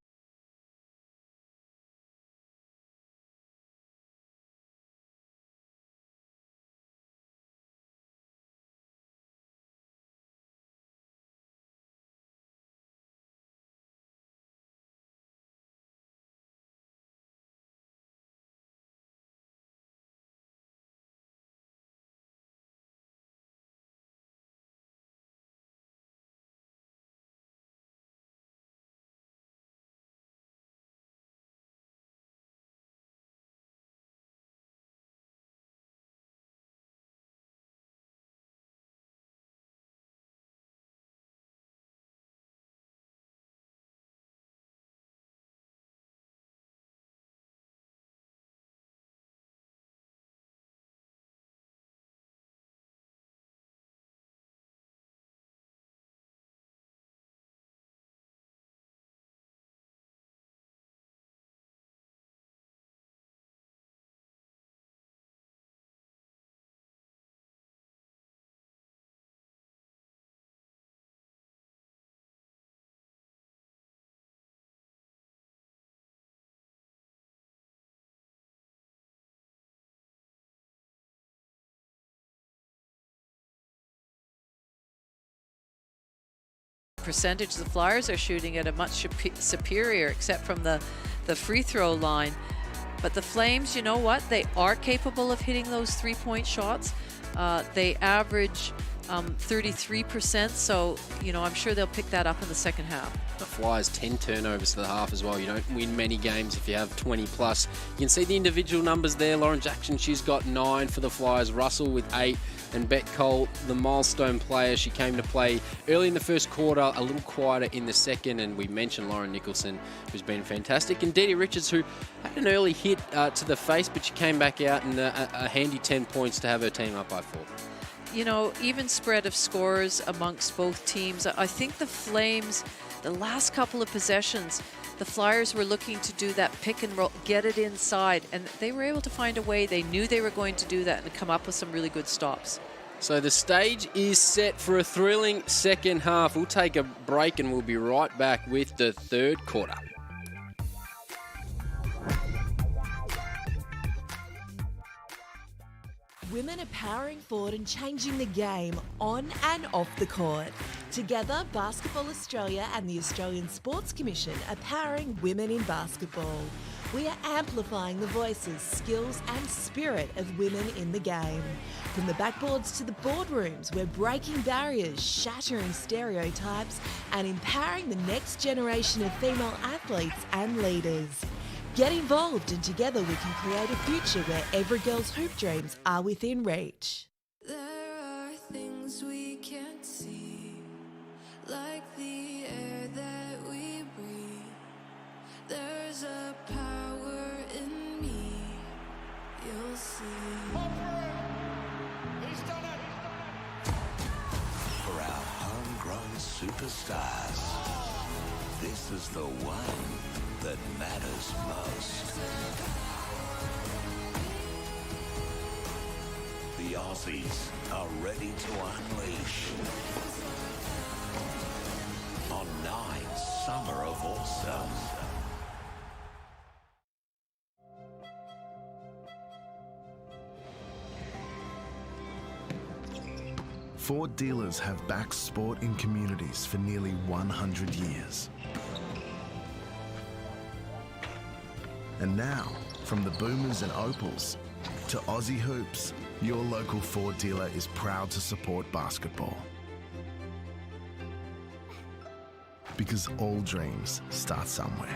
percentage the Flyers are shooting at a much superior, except from the free throw line. But the Flames, you know what? They are capable of hitting those 3-point shots. They average 33%, so, you know, I'm sure they'll pick that up in the second half. The Flyers 10 turnovers to the half as well. You don't win many games if you have 20 plus. You can see the individual numbers there. Lauren Jackson, she's got 9 for the Flyers. Russell with 8. And Bet Cole, the milestone player, she came to play early in the first quarter, a little quieter in the second. And we mentioned Lauren Nicholson, who's been fantastic. And Dee Richards, who had an early hit to the face, but she came back out and a handy 10 points to have her team up by 4. You know, even spread of scores amongst both teams. I think the Flames, the last couple of possessions, the Flyers were looking to do that pick and roll, get it inside, and they were able to find a way. They knew they were going to do that and come up with some really good stops. So the stage is set for a thrilling second half. We'll take a break and we'll be right back with the third quarter. women are powering forward and changing the game on and off the court. Together, Basketball Australia and the Australian Sports Commission are powering women in basketball. We are amplifying the voices, skills and spirit of women in the game. From the backboards to the boardrooms, we're breaking barriers, shattering stereotypes and empowering the next generation of female athletes and leaders. Get involved and together we can create a future where every girl's hoop dreams are within reach. There are things we can't see, like the air that we breathe. There's a power in me, you'll see. He's done it! For our homegrown superstars, this is the one that matters most. The Aussies are ready to unleash on 9 Summer of Awesome. Ford dealers have backed sport in communities for nearly 100 years. And now, from the Boomers and Opals to Aussie Hoops, your local Ford dealer is proud to support basketball. Because all dreams start somewhere.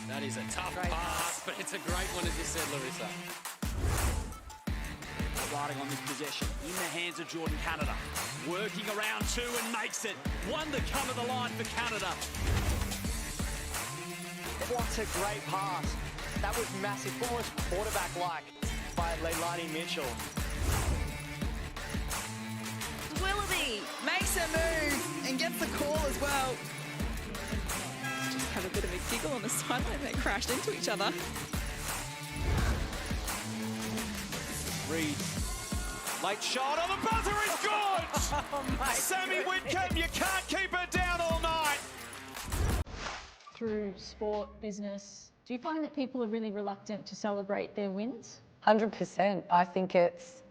That is a tough pass, but it's a great one, as you said, Larissa. Riding on this possession in the hands of Jordan Canada. Working around 2 and makes it. One to come to the line for Canada. What a great pass. That was massive, almost quarterback-like by Leilani Mitchell. Willoughby makes a move and gets the call as well. Just had a bit of a giggle on the sideline. They crashed into each other. Reed. Late shot on the buzzer is good! Sammy Whitcomb, you can't keep her down all night! Through sport, business, do you find that people are really reluctant to celebrate their wins? 100%. I think it's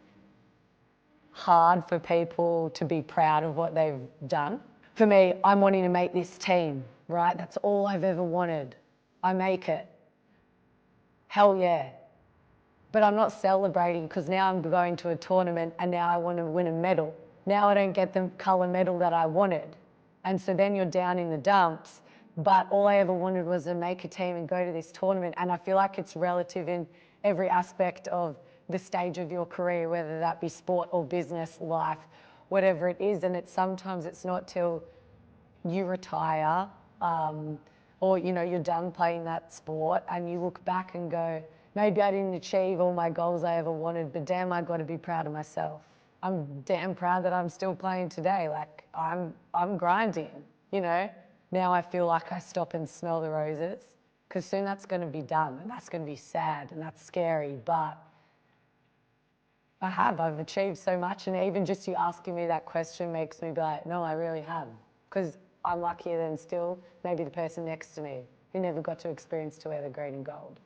hard for people to be proud of what they've done. For me, I'm wanting to make this team, right? That's all I've ever wanted. I make it. Hell yeah. But I'm not celebrating because now I'm going to a tournament and now I want to win a medal. Now I don't get the colour medal that I wanted. And so then you're down in the dumps. But all I ever wanted was to make a team and go to this tournament. And I feel like it's relative in every aspect of the stage of your career, whether that be sport or business, life, whatever it is. And sometimes it's not till you retire or, you know, you're done playing that sport and you look back and go, maybe I didn't achieve all my goals I ever wanted, but damn, I got to be proud of myself. I'm damn proud that I'm still playing today. Like, I'm grinding, you know? Now I feel like I stop and smell the roses because soon that's going to be done and that's going to be sad and that's scary, but I've achieved so much, and even just you asking me that question makes me be like, no, I really have, because I'm luckier than still maybe the person next to me who never got to experience to wear the green and gold.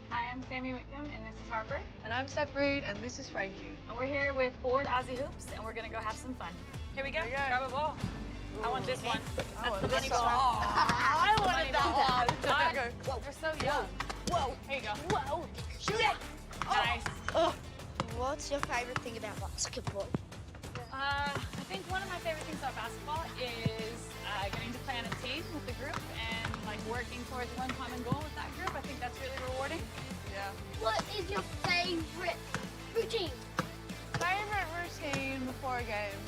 Hi, I'm Sammy Whitcomb, and this is Harper. And I'm Steph Reed, and this is Frankie. And we're here with Ford Aussie Hoops, and we're going to go have some fun. Here we go. Grab a ball. Ooh. I want this one. That's the bunny ball. I wanted that one. Whoa. You're so young. Whoa. Here you go. Whoa. Shoot it. Nice. Oh. What's your favorite thing about basketball? I think one of my favorite things about basketball is getting to play on a team with the group and like working towards one common goal with that group. I think that's really rewarding. Yeah. What is your favorite routine? Favorite routine before a game?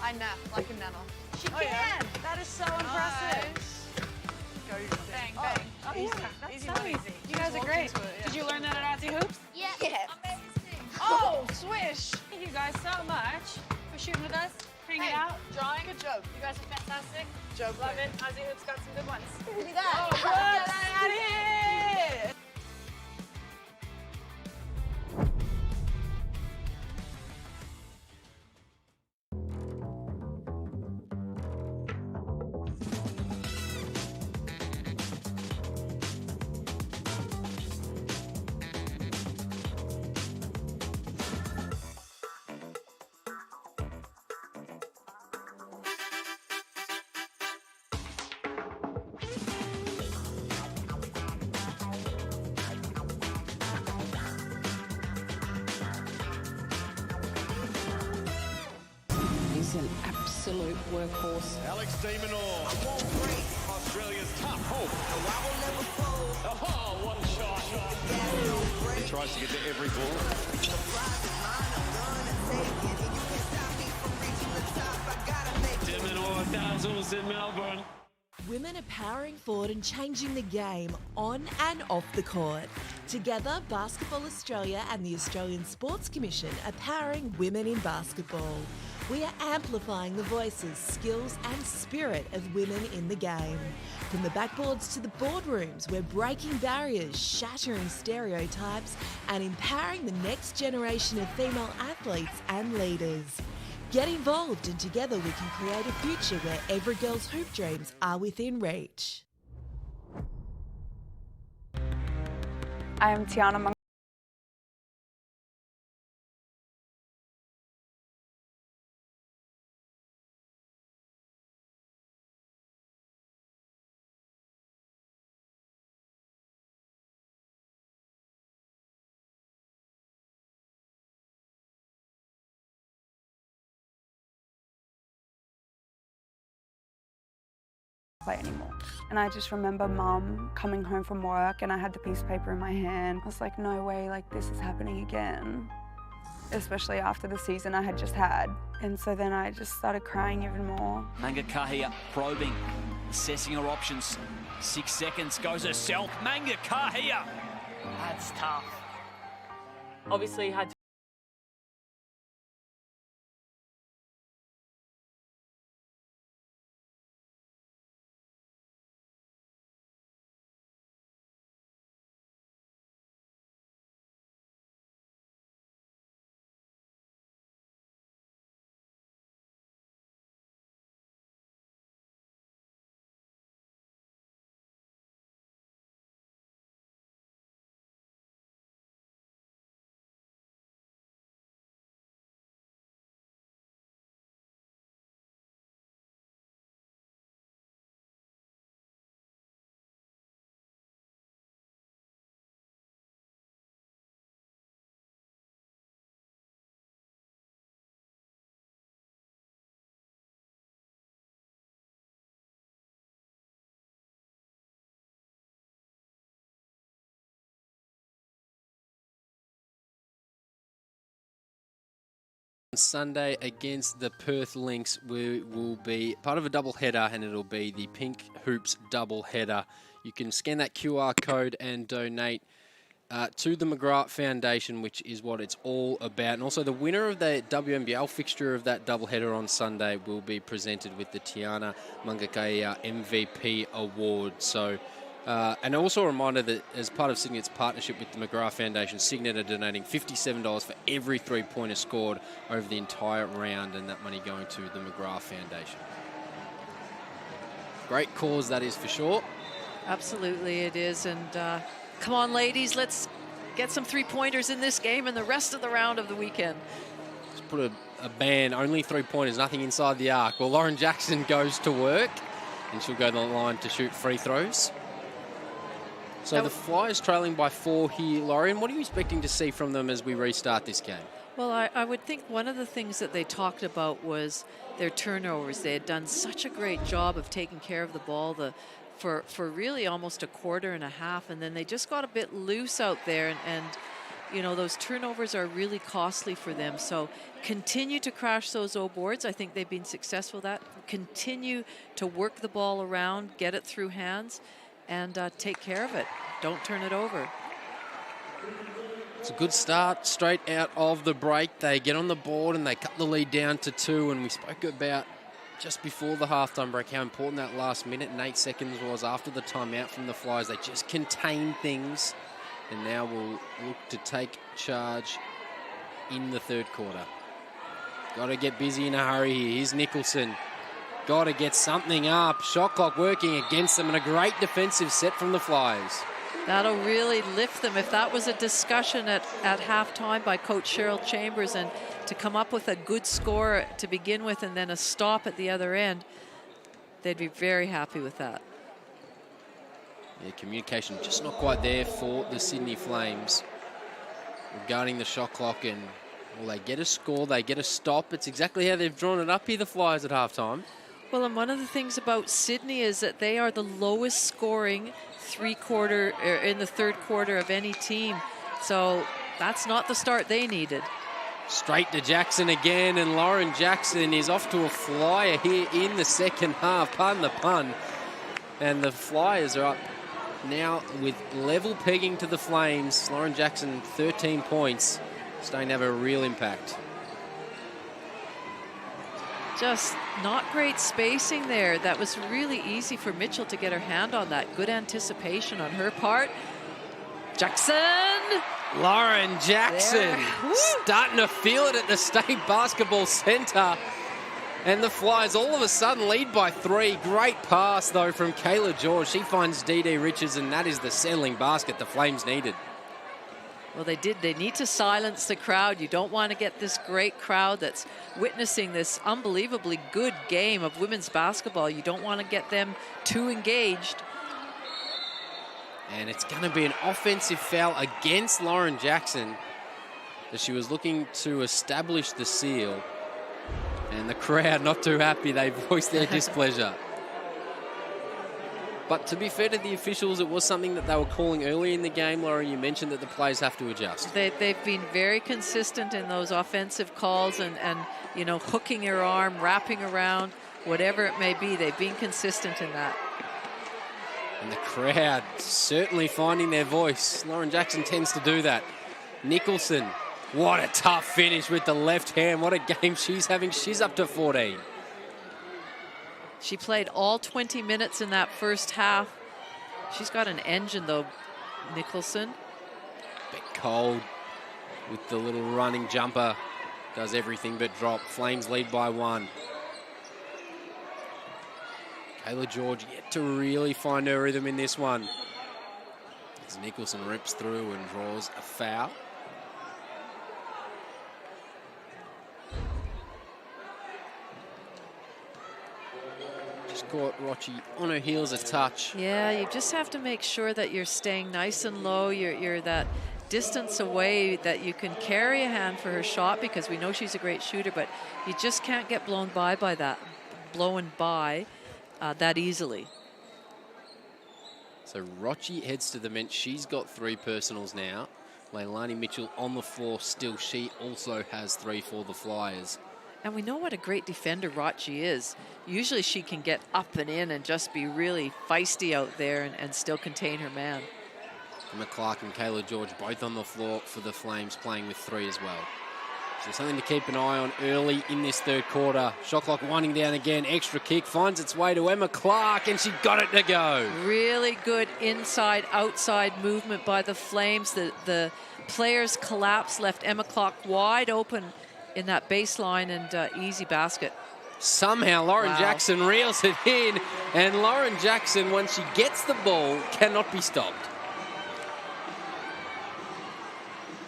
I nap like a nana. She can! Yeah. That is so impressive. Go, bang, bang. Oh, easy. Yeah, that's Easy so money. easy. You guys are great. Did you learn that at Aussie Hoops? Yeah. Amazing. Oh, swish. Thank you guys so much for shooting with us. hanging out, drawing. Good joke. You guys are fantastic. Joke. Love it. Ozzy Hoop's got some good ones. Give me that. Oh, Get out of here. He's an absolute workhorse. Alex Demonor. Australia's top hope. Oh, what a shot. He tries to get to every ball. Demonor dazzles in Melbourne. Women are powering forward and changing the game on and off the court. Together, Basketball Australia and the Australian Sports Commission are powering women in basketball. We are amplifying the voices, skills and spirit of women in the game. From the backboards to the boardrooms, we're breaking barriers, shattering stereotypes and empowering the next generation of female athletes and leaders. Get involved and together we can create a future where every girl's hoop dreams are within reach. I am Tiana. Play anymore. And I just remember Mum coming home from work and I had the piece of paper in my hand. I was like, no way, like this is happening again. Especially after the season I had just had. And so then I just started crying even more. Manga Kahia probing, assessing her options. 6 seconds, goes herself. Manga Kahia. That's tough. Obviously had to Sunday against the Perth Lynx, we will be part of a double header, and it'll be the Pink Hoops double header. You can scan that QR code and donate to the McGrath Foundation, which is what it's all about. And also the winner of the WNBL fixture of that double header on Sunday will be presented with the Tiana Mangakaya MVP Award. So, and also a reminder that as part of Cygnett's partnership with the McGrath Foundation, Cygnett are donating $57 for every three-pointer scored over the entire round, and that money going to the McGrath Foundation. Great cause, that is for sure. Absolutely it is. And come on, ladies, let's get some three-pointers in this game and the rest of the round of the weekend. Let's put a ban, only three-pointers, nothing inside the arc. Well, Lauren Jackson goes to work, and she'll go to the line to shoot free throws. So the Flyers trailing by 4 here, Lauren. What are you expecting to see from them as we restart this game? Well, I would think one of the things that they talked about was their turnovers. They had done such a great job of taking care of the ball for really almost a quarter and a half, and then they just got a bit loose out there, and you know, those turnovers are really costly for them. So continue to crash those O boards. I think they've been successful at that. Continue to work the ball around, get it through hands, and take care of it. Don't turn it over. It's a good start straight out of the break. They get on the board and they cut the lead down to 2. And we spoke about just before the halftime break how important that last minute and 8 seconds was after the timeout from the Flyers. They just contained things. And now we'll look to take charge in the third quarter. Got to get busy in a hurry here. Here's Nicholson. Got to get something up. Shot clock working against them and a great defensive set from the Flyers. That'll really lift them. If that was a discussion at halftime by Coach Cheryl Chambers, and to come up with a good score to begin with and then a stop at the other end, they'd be very happy with that. Yeah, communication just not quite there for the Sydney Flames regarding the shot clock. And well, they get a score, they get a stop. It's exactly how they've drawn it up here, the Flyers, at halftime. Well, and one of the things about Sydney is that they are the lowest scoring in the third quarter of any team. So that's not the start they needed. Straight to Jackson again, and Lauren Jackson is off to a flyer here in the second half. Pardon the pun. And the Flyers are up now with level pegging to the Flames. Lauren Jackson, 13 points. Starting to have a real impact. Just not great spacing there. That was really easy for Mitchell to get her hand on that. Good anticipation on her part. Jackson! Lauren Jackson starting to feel it at the State Basketball Centre. And the Flyers all of a sudden lead by 3. Great pass, though, from Kayla George. She finds Dee Richards, and that is the settling basket the Flames needed. Well, they did. They need to silence the crowd. You don't want to get this great crowd that's witnessing this unbelievably good game of women's basketball. You don't want to get them too engaged. And it's going to be an offensive foul against Lauren Jackson, as she was looking to establish the seal. And the crowd not too happy. They voiced their displeasure. But to be fair to the officials, it was something that they were calling early in the game. Lauren, you mentioned that the players have to adjust. They've been very consistent in those offensive calls and you know, hooking her arm, wrapping around, whatever it may be. They've been consistent in that. And the crowd certainly finding their voice. Lauren Jackson tends to do that. Nicholson, what a tough finish with the left hand. What a game she's having. She's up to 14. She played all 20 minutes in that first half. She's got an engine, though, Nicholson. Bit cold with the little running jumper. Does everything but drop. Flames lead by 1. Kayla George yet to really find her rhythm in this one, as Nicholson rips through and draws a foul. Just caught Rochi on her heels a touch. Yeah, you just have to make sure that you're staying nice and low. You're that distance away that you can carry a hand for her shot, because we know she's a great shooter, but you just can't get blown by that easily. So Rochi heads to the bench. She's got 3 personals now. Leilani Mitchell on the floor still. She also has 3 for the Flyers. And we know what a great defender Rochi is. Usually she can get up and in and just be really feisty out there and still contain her man. Emma Clark and Kayla George both on the floor for the Flames, playing with 3 as well. So something to keep an eye on early in this third quarter. Shot clock winding down again. Extra kick finds its way to Emma Clark, and she got it to go. Really good inside-outside movement by the Flames. The players collapsed, left Emma Clark wide open in that baseline, and easy basket. Somehow Lauren Jackson reels it in, and Lauren Jackson, once she gets the ball, cannot be stopped.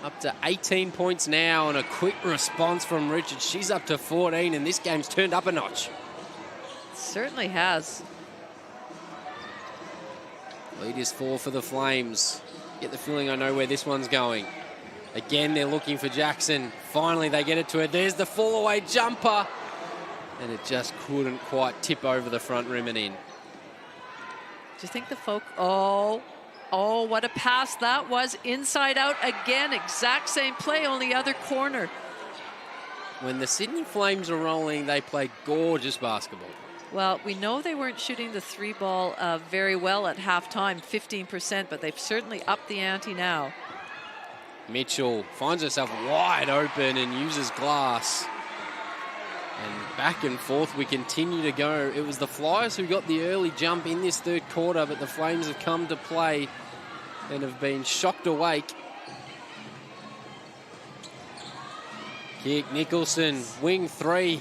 Up to 18 points now, and a quick response from Richards. She's up to 14, and this game's turned up a notch. Certainly has. Lead is 4 for the Flames. Get the feeling I know where this one's going. Again, they're looking for Jackson. Finally, they get it to her. There's the fall-away jumper, and it just couldn't quite tip over the front rim and in. Do you think the folk... Oh, what a pass that was. Inside out again. Exact same play, only other corner. When the Sydney Flames are rolling, they play gorgeous basketball. Well, we know they weren't shooting the 3 ball very well at halftime, 15%, but they've certainly upped the ante now. Mitchell finds herself wide open and uses glass. And back and forth we continue to go. It was the Flyers who got the early jump in this third quarter, but the Flames have come to play and have been shocked awake. Kick, Nicholson, wing three.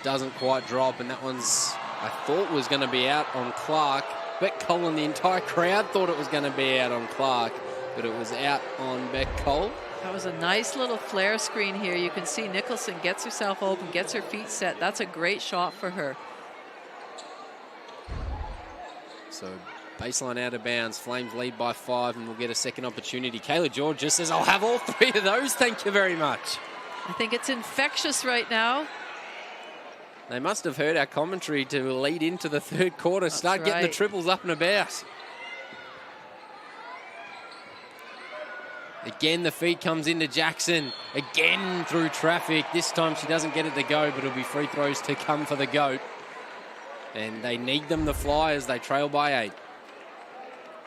Doesn't quite drop, and that one's, I thought, was going to be out on Clark. Beck Cole and the entire crowd thought it was going to be out on Clark, but it was out on Beck Cole. That was a nice little flare screen here. You can see Nicholson gets herself open, gets her feet set. That's a great shot for her. So baseline out of bounds. Flames lead by 5, and we'll get a second opportunity. Kayla George just says, I'll have all 3 of those. Thank you very much. I think it's infectious right now. They must have heard our commentary to lead into the third quarter. That's start getting the right. triples up and about. Again, the feed comes into Jackson. Again through traffic. This time she doesn't get it to go, but it'll be free throws to come for the GOAT. And they need them, the Flyers. They trail by 8.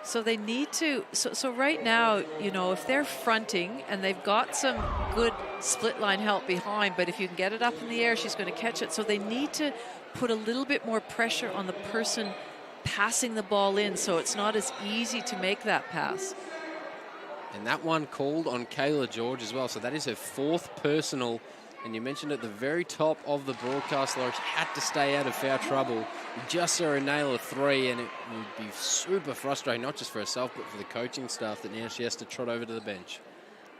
So they need to, so right now, you know, if they're fronting and they've got some good split line help behind, but if you can get it up in the air, she's going to catch it. So they need to put a little bit more pressure on the person passing the ball in, so it's not as easy to make that pass. And that one called on Kayla George as well. So that is her 4th personal. And you mentioned at the very top of the broadcast, Laura, she had to stay out of foul trouble. We just saw her nail a 3, and it would be super frustrating, not just for herself, but for the coaching staff, that now she has to trot over to the bench.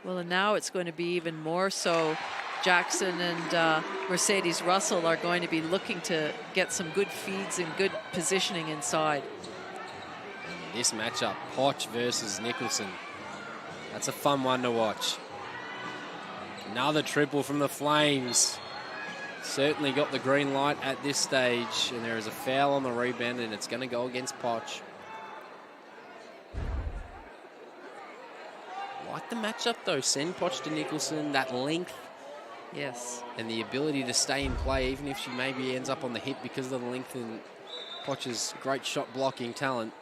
Well, and now it's going to be even more so. Jackson and Mercedes Russell are going to be looking to get some good feeds and good positioning inside. And this matchup, Poch versus Nicholson. That's a fun one to watch. Another triple from the Flames. Certainly got the green light at this stage, and there is a foul on the rebound, and it's going to go against Poch. Like the matchup though, send Poch to Nicholson, that length. Yes. And the ability to stay in play, even if she maybe ends up on the hip because of the length and Poch's great shot blocking talent.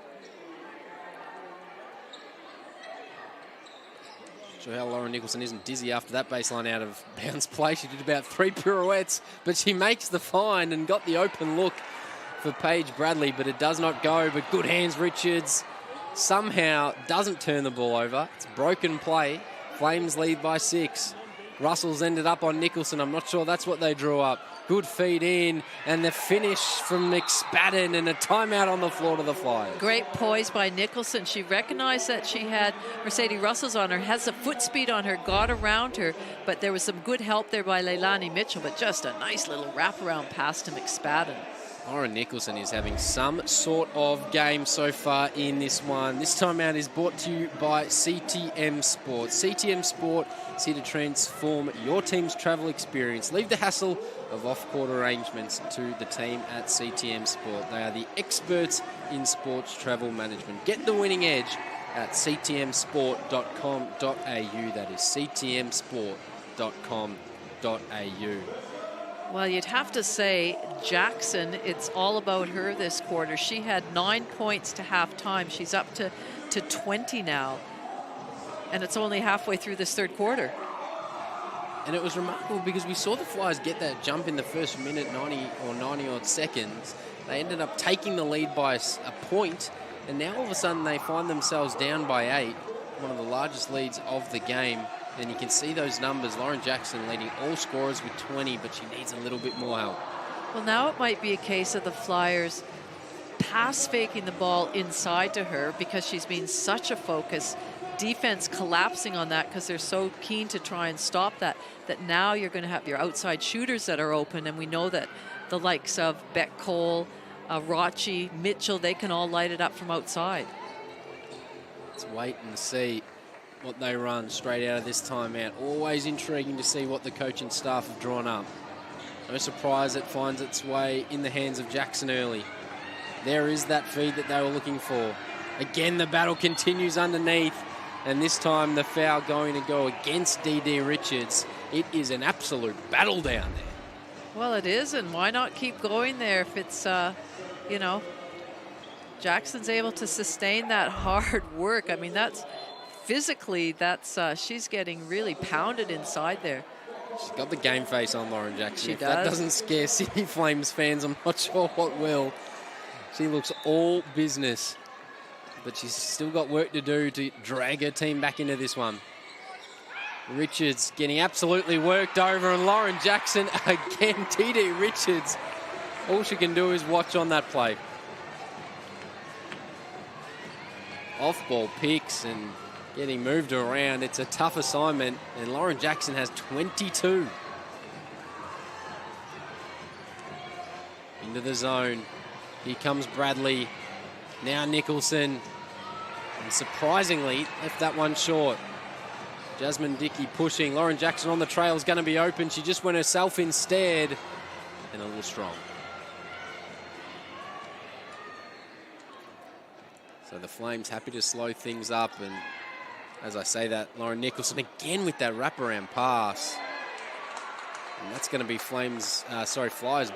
Sure how Lauren Nicholson isn't dizzy after that baseline out of bounds play. She did about 3 pirouettes, but she makes the find and got the open look for Paige Bradley, but it does not go. But good hands, Richards. Somehow doesn't turn the ball over. It's broken play. Flames lead by 6. Russell's ended up on Nicholson. I'm not sure that's what they drew up. Good feed in, and the finish from McSpadden, and a timeout on the floor to the Flyers. Great poise by Nicholson. She recognized that she had Mercedes Russell's on her, has the foot speed on her, got around her, but there was some good help there by Leilani Mitchell, but just a nice little wraparound pass to McSpadden. Lauren Nicholson is having some sort of game so far in this one. This timeout is brought to you by CTM Sport. CTM Sport is here to transform your team's travel experience. Leave the hassle of off-court arrangements to the team at CTM Sport. They are the experts in sports travel management. Get the winning edge at ctmsport.com.au. That is ctmsport.com.au. Well, you'd have to say Jackson, it's all about her this quarter. She had 9 points to halftime. She's up to 20 now. And it's only halfway through this third quarter. And it was remarkable because we saw the Flyers get that jump in the first minute, 90 odd seconds. They ended up taking the lead by a point. And now all of a sudden they find themselves down by 8, one of the largest leads of the game. And you can see those numbers. Lauren Jackson leading all scorers with 20, but she needs a little bit more help. Well, now it might be a case of the Flyers pass faking the ball inside to her because she's been such a focus. Defense collapsing on that because they're so keen to try and stop that now you're going to have your outside shooters that are open, and we know that the likes of Beck Cole, Rachi, Mitchell, they can all light it up from outside. Let's wait and see what they run straight out of this timeout. Always intriguing to see what the coaching staff have drawn up. No surprise it finds its way in the hands of Jackson early. There is that feed that they were looking for. Again, the battle continues underneath, and this time the foul going to go against DD Richards. It is an absolute battle down there. Well, it is, and why not keep going there if it's, you know, Jackson's able to sustain that hard work. I mean, that's physically, that's she's getting really pounded inside there. She's got the game face on, Lauren Jackson. She if does. that doesn't scare Sydney Flames fans, I'm not sure what will. She looks all business, but she's still got work to do to drag her team back into this one. Richards getting absolutely worked over, and Lauren Jackson again, TD Richards. All she can do is watch on that play. Off-ball picks and getting moved around. It's a tough assignment, and Lauren Jackson has 22. Into the zone. Here comes Bradley. Now Nicholson. And surprisingly, left that one short. Jasmine Dickey pushing. Lauren Jackson on the trail is going to be open. She just went herself instead. And a little strong. So the Flames happy to slow things up. And as I say that, Lauren Nicholson again with that wraparound pass. And that's going to be Flyers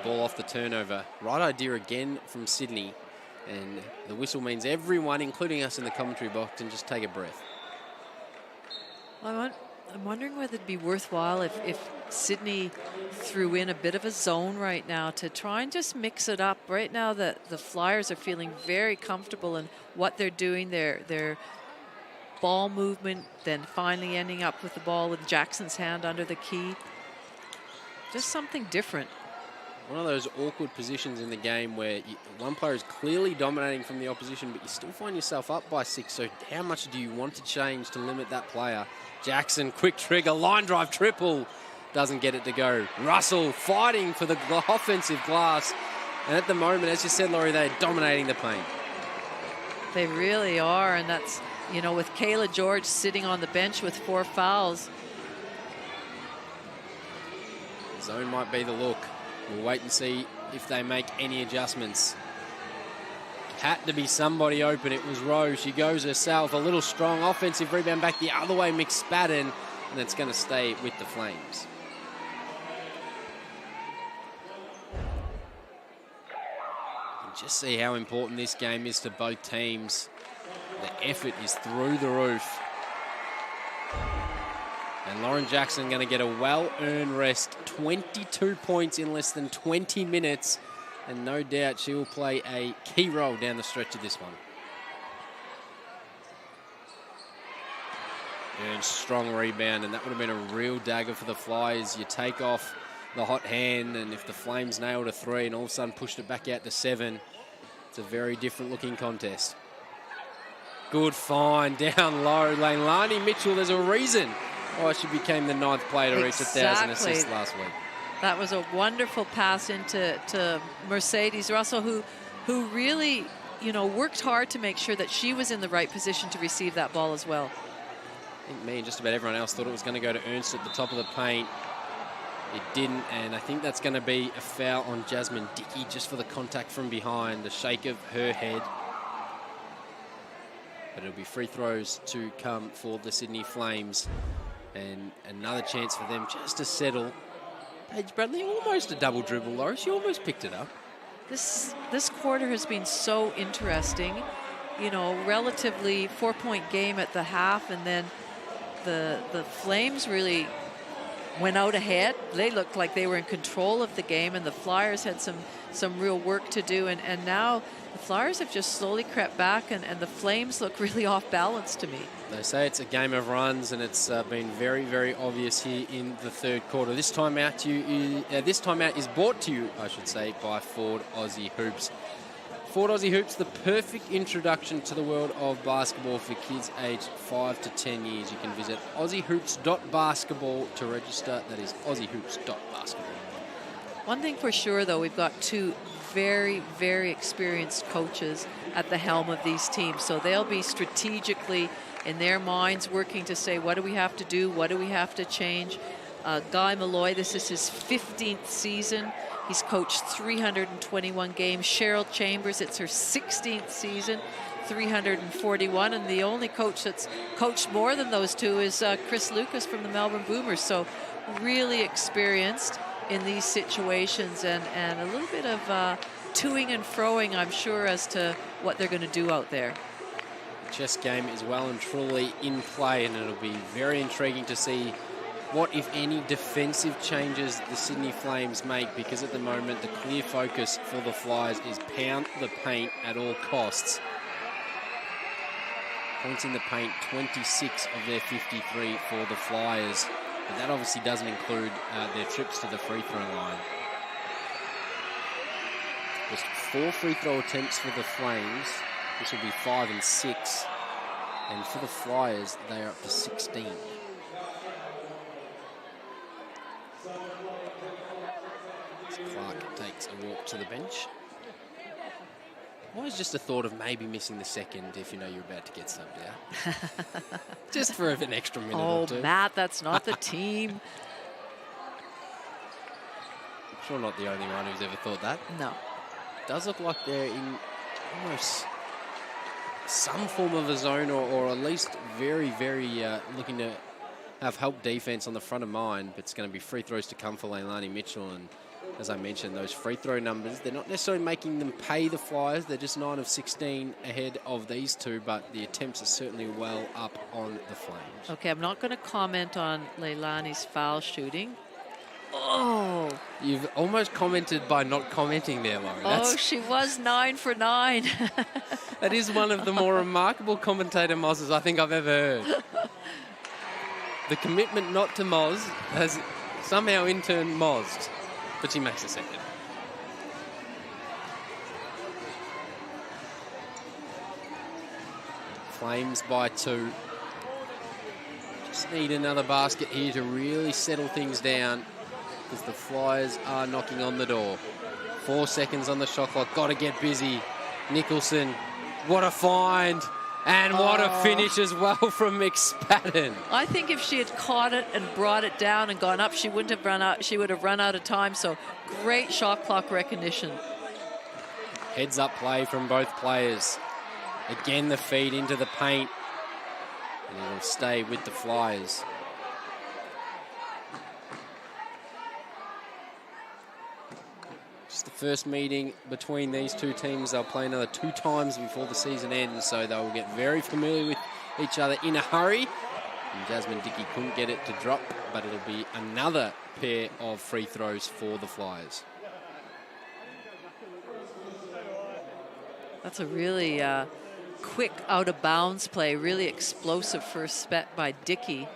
ball off the turnover. Right idea again from Sydney. And the whistle means everyone, including us in the commentary box, can just take a breath. I'm wondering whether it'd be worthwhile if Sydney threw in a bit of a zone right now to try and just mix it up. Right now, the Flyers are feeling very comfortable in what they're doing. Their ball movement, then finally ending up with the ball with Jackson's hand under the key. Just something different. One of those awkward positions in the game where one player is clearly dominating from the opposition, but you still find yourself up by 6. So how much do you want to change to limit that player? Jackson, quick trigger, line drive triple. Doesn't get it to go. Russell fighting for the offensive glass. And at the moment, as you said, Laurie, they're dominating the paint. They really are. And that's, you know, with Kayla George sitting on the bench with 4 fouls. Zone might be the look. We'll wait and see if they make any adjustments. Had to be somebody open. It was Rose. She goes herself. A little strong offensive rebound back the other way. McSpadden. And it's going to stay with the Flames. You can just see how important this game is to both teams. The effort is through the roof. And Lauren Jackson going to get a well-earned rest. 22 points in less than 20 minutes. And no doubt she will play a key role down the stretch of this one. And strong rebound, and that would have been a real dagger for the Flyers. You take off the hot hand, and if the Flames nailed a 3 and all of a sudden pushed it back out to 7, it's a very different looking contest. Good find down low. Leilani Mitchell, there's a reason why she became the 9th player to reach 1,000 assists last week. That was a wonderful pass into Mercedes Russell, who really, you know, worked hard to make sure that she was in the right position to receive that ball as well. I think me and just about everyone else thought it was going to go to Ernst at the top of the paint. It didn't, and I think that's going to be a foul on Jasmine Dickey just for the contact from behind, the shake of her head. But it'll be free throws to come for the Sydney Flames. And another chance for them just to settle. Paige Bradley, almost a double dribble, Laurie. She almost picked it up. This quarter has been so interesting. You know, relatively 4-point game at the half, and then the Flames really went out ahead. They looked like they were in control of the game, and the Flyers had some real work to do. And now the Flyers have just slowly crept back, and the Flames look really off balance to me. They say it's a game of runs, and it's been very, very obvious here in the third quarter. This time out is brought to you, I should say, by Ford Aussie Hoops. Ford Aussie Hoops, the perfect introduction to the world of basketball for kids aged 5 to 10 years. You can visit aussiehoops.basketball to register. That is aussiehoops.basketball. One thing for sure, though, we've got 2 very, very experienced coaches at the helm of these teams. So they'll be strategically, in their minds, working to say, what do we have to do? What do we have to change? Guy Malloy, this is his 15th season. He's coached 321 games. Cheryl Chambers, it's her 16th season, 341. And the only coach that's coached more than those 2 is Chris Lucas from the Melbourne Boomers. So really experienced in these situations, and a little bit of toing and froing, I'm sure, as to what they're going to do out there. chess game is well and truly in play, and it'll be very intriguing to see what, if any, defensive changes the Sydney Flames make, because at the moment the clear focus for the Flyers is pound the paint at all costs. Points in the paint, 26 of their 53 for the Flyers, but that obviously doesn't include their trips to the free throw line. Just 4 free throw attempts for the Flames. This will be 5 and 6. And for the Flyers, they are up to 16. Clark takes a walk to the bench. Always just a thought of maybe missing the second if you know you're about to get subbed out. Just for an extra minute or two. Oh, Matt, that's not the team. I'm sure not the only one who's ever thought that. No. Does look like they're in almost some form of a zone, or at least very, very looking to have help defense on the front of mind, but it's going to be free throws to come for Leilani Mitchell. And as I mentioned, those free throw numbers, they're not necessarily making them pay the Flyers. They're just 9 of 16 ahead of these two, but the attempts are certainly well up on the Flames. Okay, I'm not going to comment on Leilani's foul shooting. Oh. You've almost commented by not commenting there, Laurie. Oh, she was 9 for 9. That is one of the more remarkable commentator Moz's I think I've ever heard. The commitment not to Moz has somehow in turn Moz'd, but she makes a second. Flames by 2. Just need another basket here to really settle things down, because the Flyers are knocking on the door. 4 seconds on the shot clock. Got to get busy. Nicholson, what a find. And what a finish as well from McSpadden. I think if she had caught it and brought it down and gone up, she wouldn't have run out. She would have run out of time. So great shot clock recognition. Heads up play from both players. Again, the feed into the paint. And it'll stay with the Flyers. Just the first meeting between these two teams. They'll play another 2 times before the season ends, so they will get very familiar with each other in a hurry. And Jasmine Dickey couldn't get it to drop, but it'll be another pair of free throws for the Flyers. That's a really quick out-of-bounds play, really explosive first spet by Dickey.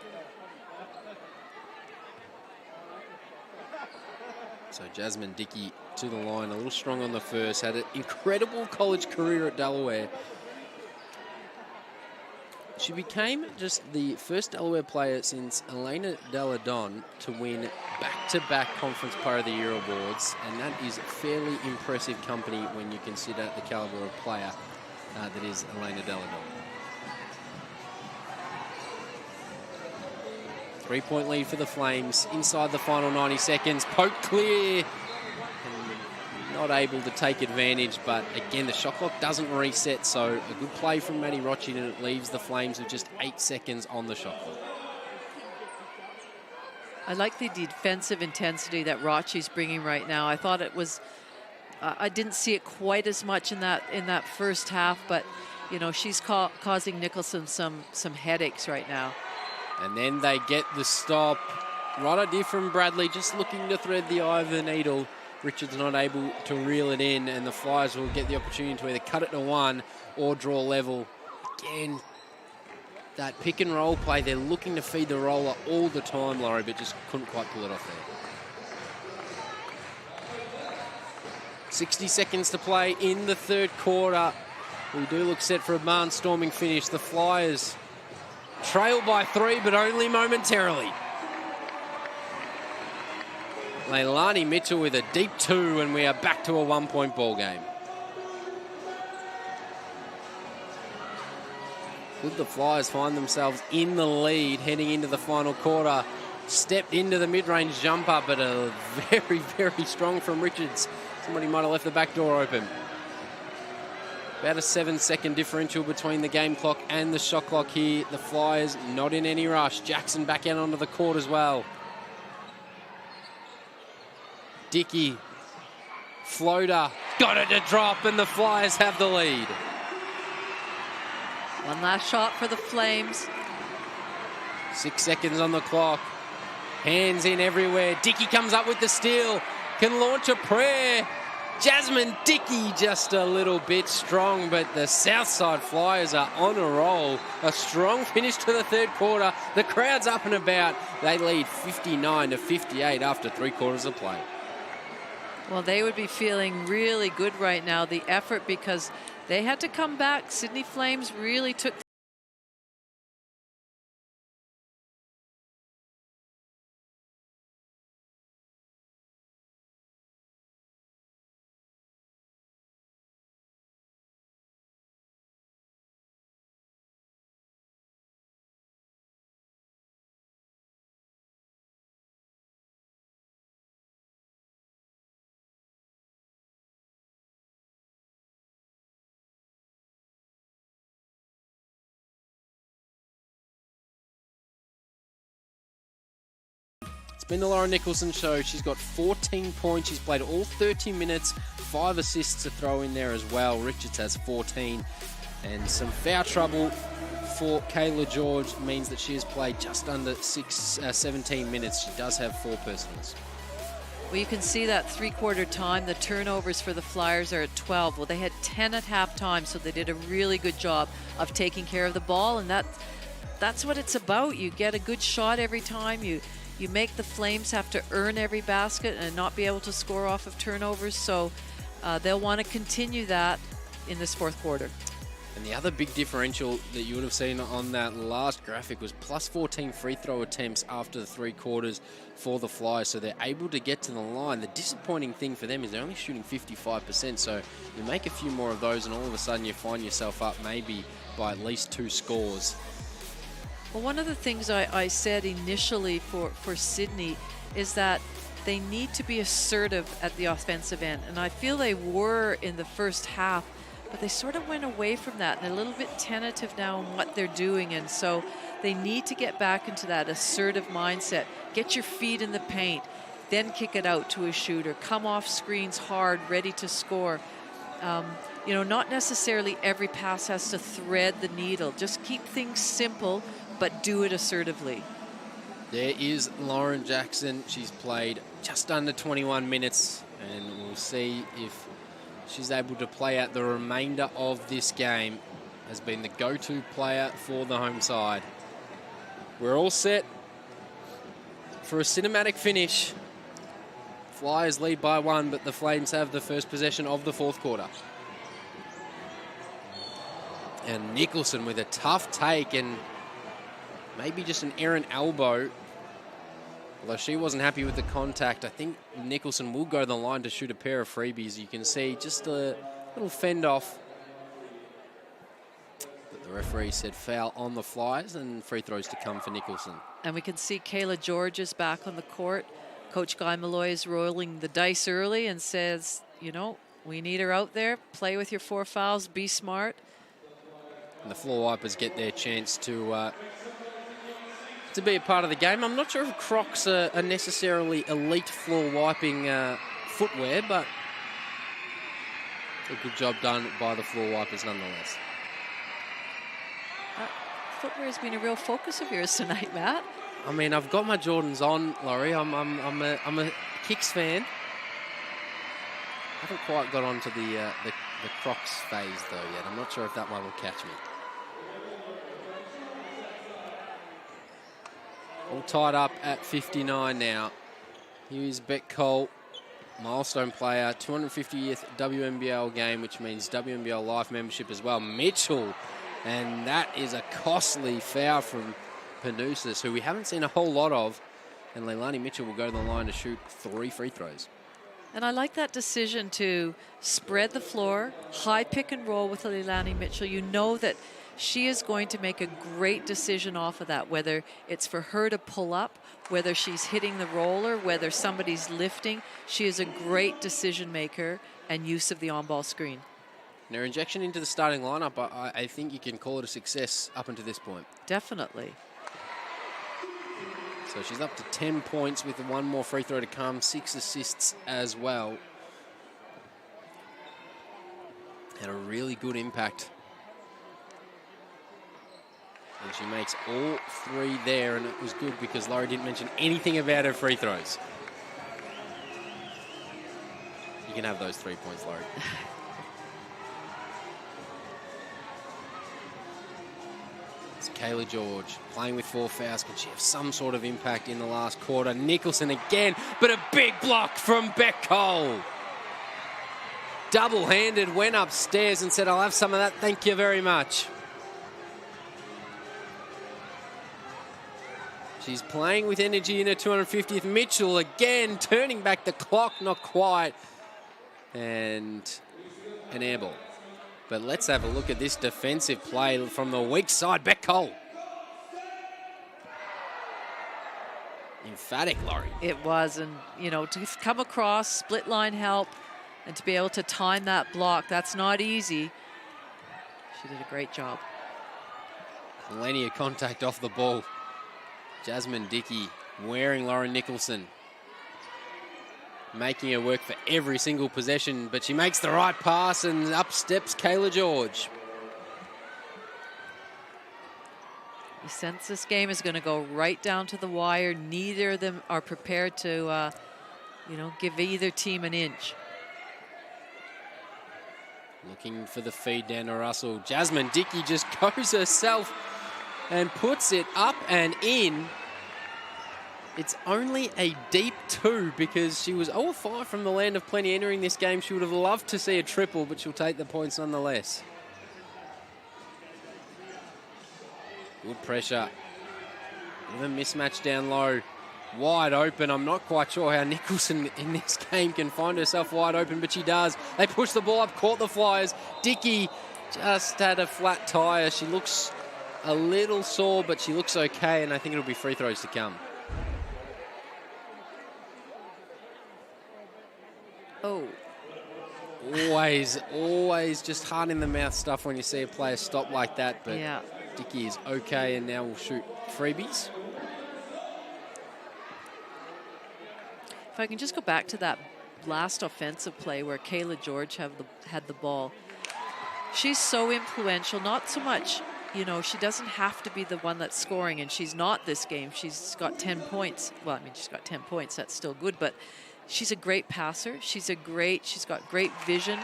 So Jasmine Dickey to the line, a little strong on the first, had an incredible college career at Delaware. She became just the first Delaware player since Elena Deladon to win back-to-back Conference Player of the Year awards, and that is fairly impressive company when you consider the caliber of player that is Elena Deladon. 3-point lead for the Flames inside the final 90 seconds. Poke clear. And not able to take advantage, but again, the shot clock doesn't reset, so a good play from Maddie Rothschild, and it leaves the Flames with just 8 seconds on the shot clock. I like the defensive intensity that Rothschild's bringing right now. I thought it was, I didn't see it quite as much in that first half, but you know, she's causing Nicholson some headaches right now. And then they get the stop. Right idea from Bradley, just looking to thread the eye of the needle. Richards not able to reel it in, and the Flyers will get the opportunity to either cut it to 1 or draw level. Again, that pick and roll play, they're looking to feed the roller all the time, Laurie, but just couldn't quite pull it off there. 60 seconds to play in the third quarter. We do look set for a barnstorming finish. The Flyers trail by 3, but only momentarily. Leilani Mitchell with a deep 2, and we are back to a 1-point ball game. Could the Flyers find themselves in the lead heading into the final quarter? Stepped into the mid-range jumper, but a very, very strong from Richards. Somebody might have left the back door open. About a 7-second differential between the game clock and the shot clock here. The Flyers not in any rush. Jackson back out onto the court as well. Dickey, floater, got it to drop, and the Flyers have the lead. One last shot for the Flames. 6 seconds on the clock. Hands in everywhere. Dickey comes up with the steal. Can launch a prayer. Jasmine Dickey just a little bit strong, but the Southside Flyers are on a roll. A strong finish to the third quarter. The crowd's up and about. They lead 59-58 after 3 quarters of play. Well, they would be feeling really good right now, the effort, because they had to come back. Sydney Flames really took It's been the Lauren Nicholson Show. She's got 14 points. She's played all 30 minutes. 5 assists to throw in there as well. Richards has 14. And some foul trouble for Kayla George means that she has played just under 17 minutes. She does have 4 personals. Well, you can see that three-quarter time. The turnovers for the Flyers are at 12. Well, they had 10 at halftime, so they did a really good job of taking care of the ball, and that's what it's about. You get a good shot every time. You make the Flames have to earn every basket and not be able to score off of turnovers, so they'll want to continue that in this fourth quarter. And the other big differential that you would have seen on that last graphic was plus 14 free throw attempts after the 3 quarters for the Flyers, so they're able to get to the line. The disappointing thing for them is they're only shooting 55%, so you make a few more of those and all of a sudden you find yourself up maybe by at least 2 scores. Well, one of the things I said initially for Sydney is that they need to be assertive at the offensive end, and I feel they were in the first half, but they sort of went away from that and a little bit tentative now on what they're doing, and so they need to get back into that assertive mindset. Get your feet in the paint, then kick it out to a shooter. Come off screens hard, ready to score. You know, not necessarily every pass has to thread the needle. Just keep things simple, but do it assertively. There is Lauren Jackson. She's played just under 21 minutes, and we'll see if she's able to play out the remainder of this game. Has been the go-to player for the home side. We're all set for a cinematic finish. Flyers lead by 1, but the Flames have the first possession of the fourth quarter. And Nicholson with a tough take and maybe just an errant elbow. Although she wasn't happy with the contact, I think Nicholson will go to the line to shoot a pair of freebies. You can see just a little fend off. But the referee said foul on the Flyers and free throws to come for Nicholson. And we can see Kayla George is back on the court. Coach Guy Malloy is rolling the dice early and says, you know, we need her out there. Play with your 4 fouls, be smart. And the floor wipers get their chance to be a part of the game. I'm not sure if Crocs are necessarily elite floor wiping footwear, but a good job done by the floor wipers nonetheless. Footwear has been a real focus of yours tonight, Matt. I mean, I've got my Jordans on, Laurie. I'm a Kicks fan. I haven't quite got onto the Crocs phase though yet. I'm not sure if that one will catch me. All tied up at 59 now. Here's Beck Cole, milestone player, 250th WNBL game, which means WNBL Life membership as well. Mitchell, and that is a costly foul from Panousis, who we haven't seen a whole lot of. And Leilani Mitchell will go to the line to shoot 3 free throws. And I like that decision to spread the floor, high pick and roll with Leilani Mitchell. You know that she is going to make a great decision off of that, whether it's for her to pull up, whether she's hitting the roller, whether somebody's lifting. She is a great decision maker and use of the on-ball screen. And her injection into the starting lineup, I think you can call it a success up until this point. Definitely. So she's up to 10 points with 1 more free throw to come, 6 assists as well. And a really good impact And she makes all 3 there, and it was good because Laurie didn't mention anything about her free throws. You can have those 3 points, Laurie. It's Kayla George playing with 4 fouls. Can she have some sort of impact in the last quarter? Nicholson again, but a big block from Beck Cole. Double-handed, went upstairs and said, I'll have some of that, thank you very much. She's playing with energy in her 250th. Mitchell again, turning back the clock, not quite. And an air ball. But let's have a look at this defensive play from the weak side, Beck Cole. Emphatic, Laurie. It was, and to come across, split line help, and to be able to time that block, that's not easy. She did a great job. Plenty of contact off the ball. Jasmine Dickey wearing Lauren Nicholson. Making her work for every single possession, but she makes the right pass and up steps Kayla George. You sense this game is going to go right down to the wire. Neither of them are prepared to, give either team an inch. Looking for the feed down to Russell. Jasmine Dickey just goes herself and puts it up and in. It's only a deep 2 because she was 0-5 from the land of plenty entering this game. She would have loved to see a triple, but she'll take the points nonetheless. Good pressure. Bit of a mismatch down low. Wide open. I'm not quite sure how Nicholson in this game can find herself wide open, but she does. They push the ball up, caught the Flyers. Dickey just had a flat tire. She looks a little sore, but she looks okay, and I think it'll be free throws to come. Oh. Always just hard in the mouth stuff when you see a player stop like that, but yeah. Dickey is okay, and now we'll shoot freebies. If I can just go back to that last offensive play where Kayla George had the ball. She's so influential, not so much, she doesn't have to be the one that's scoring, and she's not this game. She's got 10 points. Well, she's got 10 points, that's still good, but she's a great passer. She's got great vision.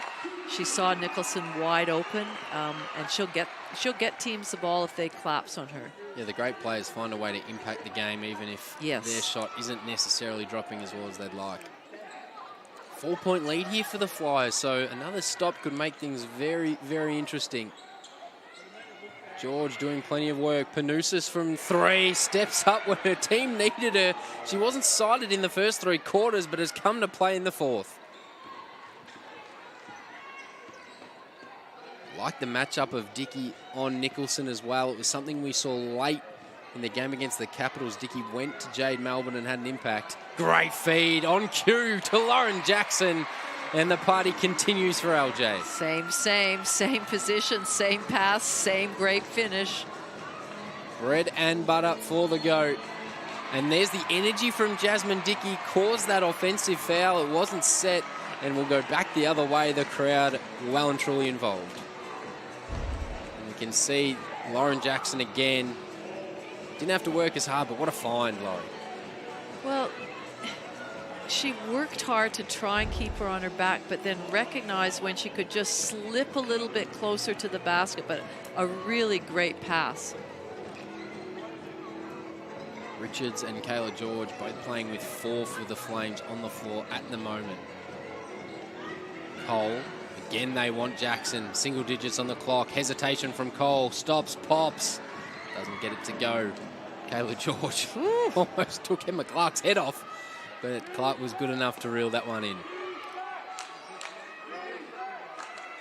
She saw Nicholson wide open, and she'll get teams the ball if they collapse on her. Yeah, the great players find a way to impact the game even if their shot isn't necessarily dropping as well as they'd like. 4-point lead here for the Flyers, so another stop could make things very, very interesting. George doing plenty of work. Panousis from 3, steps up when her team needed her. She wasn't sighted in the first 3 quarters, but has come to play in the 4th. Like the matchup of Dickey on Nicholson as well. It was something we saw late in the game against the Capitals. Dickey went to Jade Melbourne and had an impact. Great feed on cue to Lauren Jackson. And the party continues for LJ. Same position, same pass, same great finish. Bread and butter for the GOAT. And there's the energy from Jasmine Dickey, caused that offensive foul. It wasn't set, and we'll go back the other way. The crowd well and truly involved. And we can see Lauren Jackson again. Didn't have to work as hard, but what a find, Laurie. Well, she worked hard to try and keep her on her back, but then recognized when she could just slip a little bit closer to the basket, but a really great pass. Richards and Kayla George both playing with 4 for the Flames on the floor at the moment. Cole, again they want Jackson. Single digits on the clock. Hesitation from Cole. Stops, pops. Doesn't get it to go. Kayla George almost took Emma Clark's head off, but Clark was good enough to reel that one in.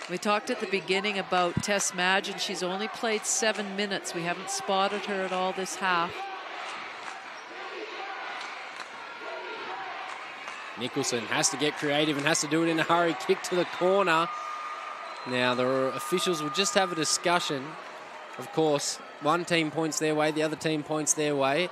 We talked at the beginning about Tess Madge, and she's only played 7 minutes. We haven't spotted her at all this half. Nicholson has to get creative and has to do it in a hurry. Kick to the corner. Now, the officials will just have a discussion. Of course, one team points their way, the other team points their way.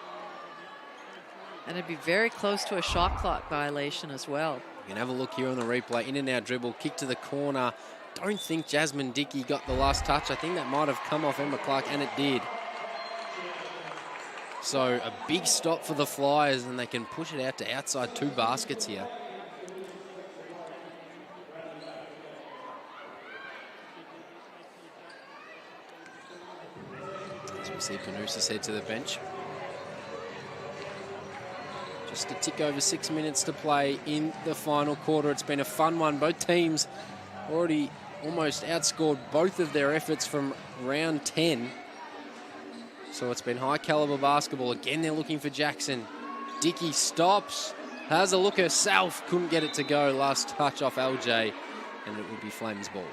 And it'd be very close to a shot clock violation as well. You can have a look here on the replay. In and out dribble, kick to the corner. Don't think Jasmine Dickey got the last touch. I think that might have come off Emma Clark, and it did. So a big stop for the Flyers, and they can push it out to outside 2 baskets here. As we see Panousis head to the bench. Just a tick over 6 minutes to play in the final quarter. It's been a fun one. Both teams already almost outscored both of their efforts from round 10. So it's been high caliber basketball. Again, they're looking for Jackson. Dickey stops, has a look herself, couldn't get it to go. Last touch off LJ, and it will be Flames ball.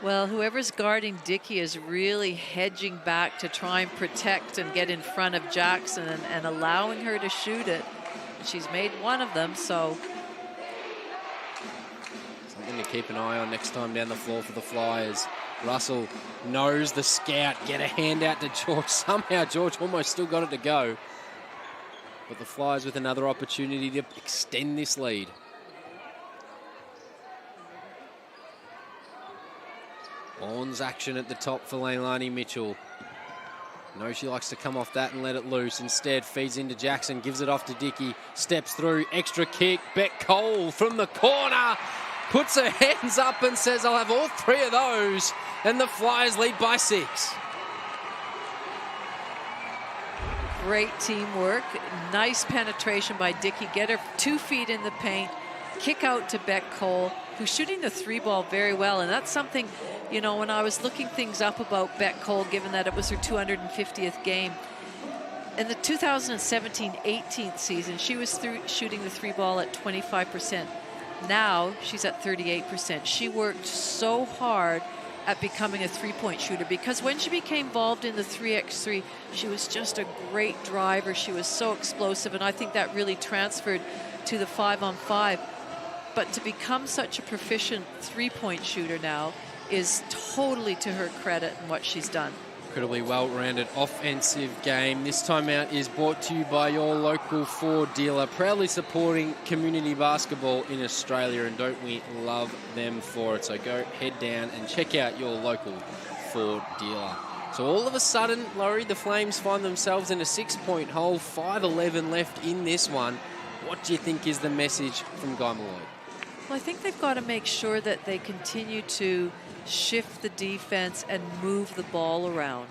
Well, whoever's guarding Dickey is really hedging back to try and protect and get in front of Jackson and allowing her to shoot it. She's made one of them, so something to keep an eye on next time down the floor for the Flyers. Russell knows the scout. Get a hand out to George. Somehow George almost still got it to go. But the Flyers with another opportunity to extend this lead. Orns action at the top for Leilani Mitchell. No, she likes to come off that and let it loose. Instead, feeds into Jackson, gives it off to Dickey. Steps through, extra kick. Beck Cole from the corner. Puts her hands up and says, I'll have all 3 of those. And the Flyers lead by 6. great teamwork. Nice penetration by Dickey. Get her 2 feet in the paint. Kick out to Beck Cole, who's shooting the 3-ball very well. And that's something, you know, when I was looking things up about Beck Cole, given that it was her 250th game, in the 2017-18 season, she was shooting the 3-ball at 25%. Now she's at 38%. She worked so hard at becoming a 3-point shooter, because when she became involved in the 3x3, she was just a great driver. She was so explosive, and I think that really transferred to the 5-on-5. But to become such a proficient 3-point shooter now is totally to her credit and what she's done. Incredibly well-rounded offensive game. This time out is brought to you by your local Ford dealer, proudly supporting community basketball in Australia, and don't we love them for it? So go head down and check out your local Ford dealer. So all of a sudden, Laurie, the Flames find themselves in a 6-point hole, 5:11 left in this one. What do you think is the message from Guy Malloy? Well, I think they've got to make sure that they continue to shift the defense and move the ball around.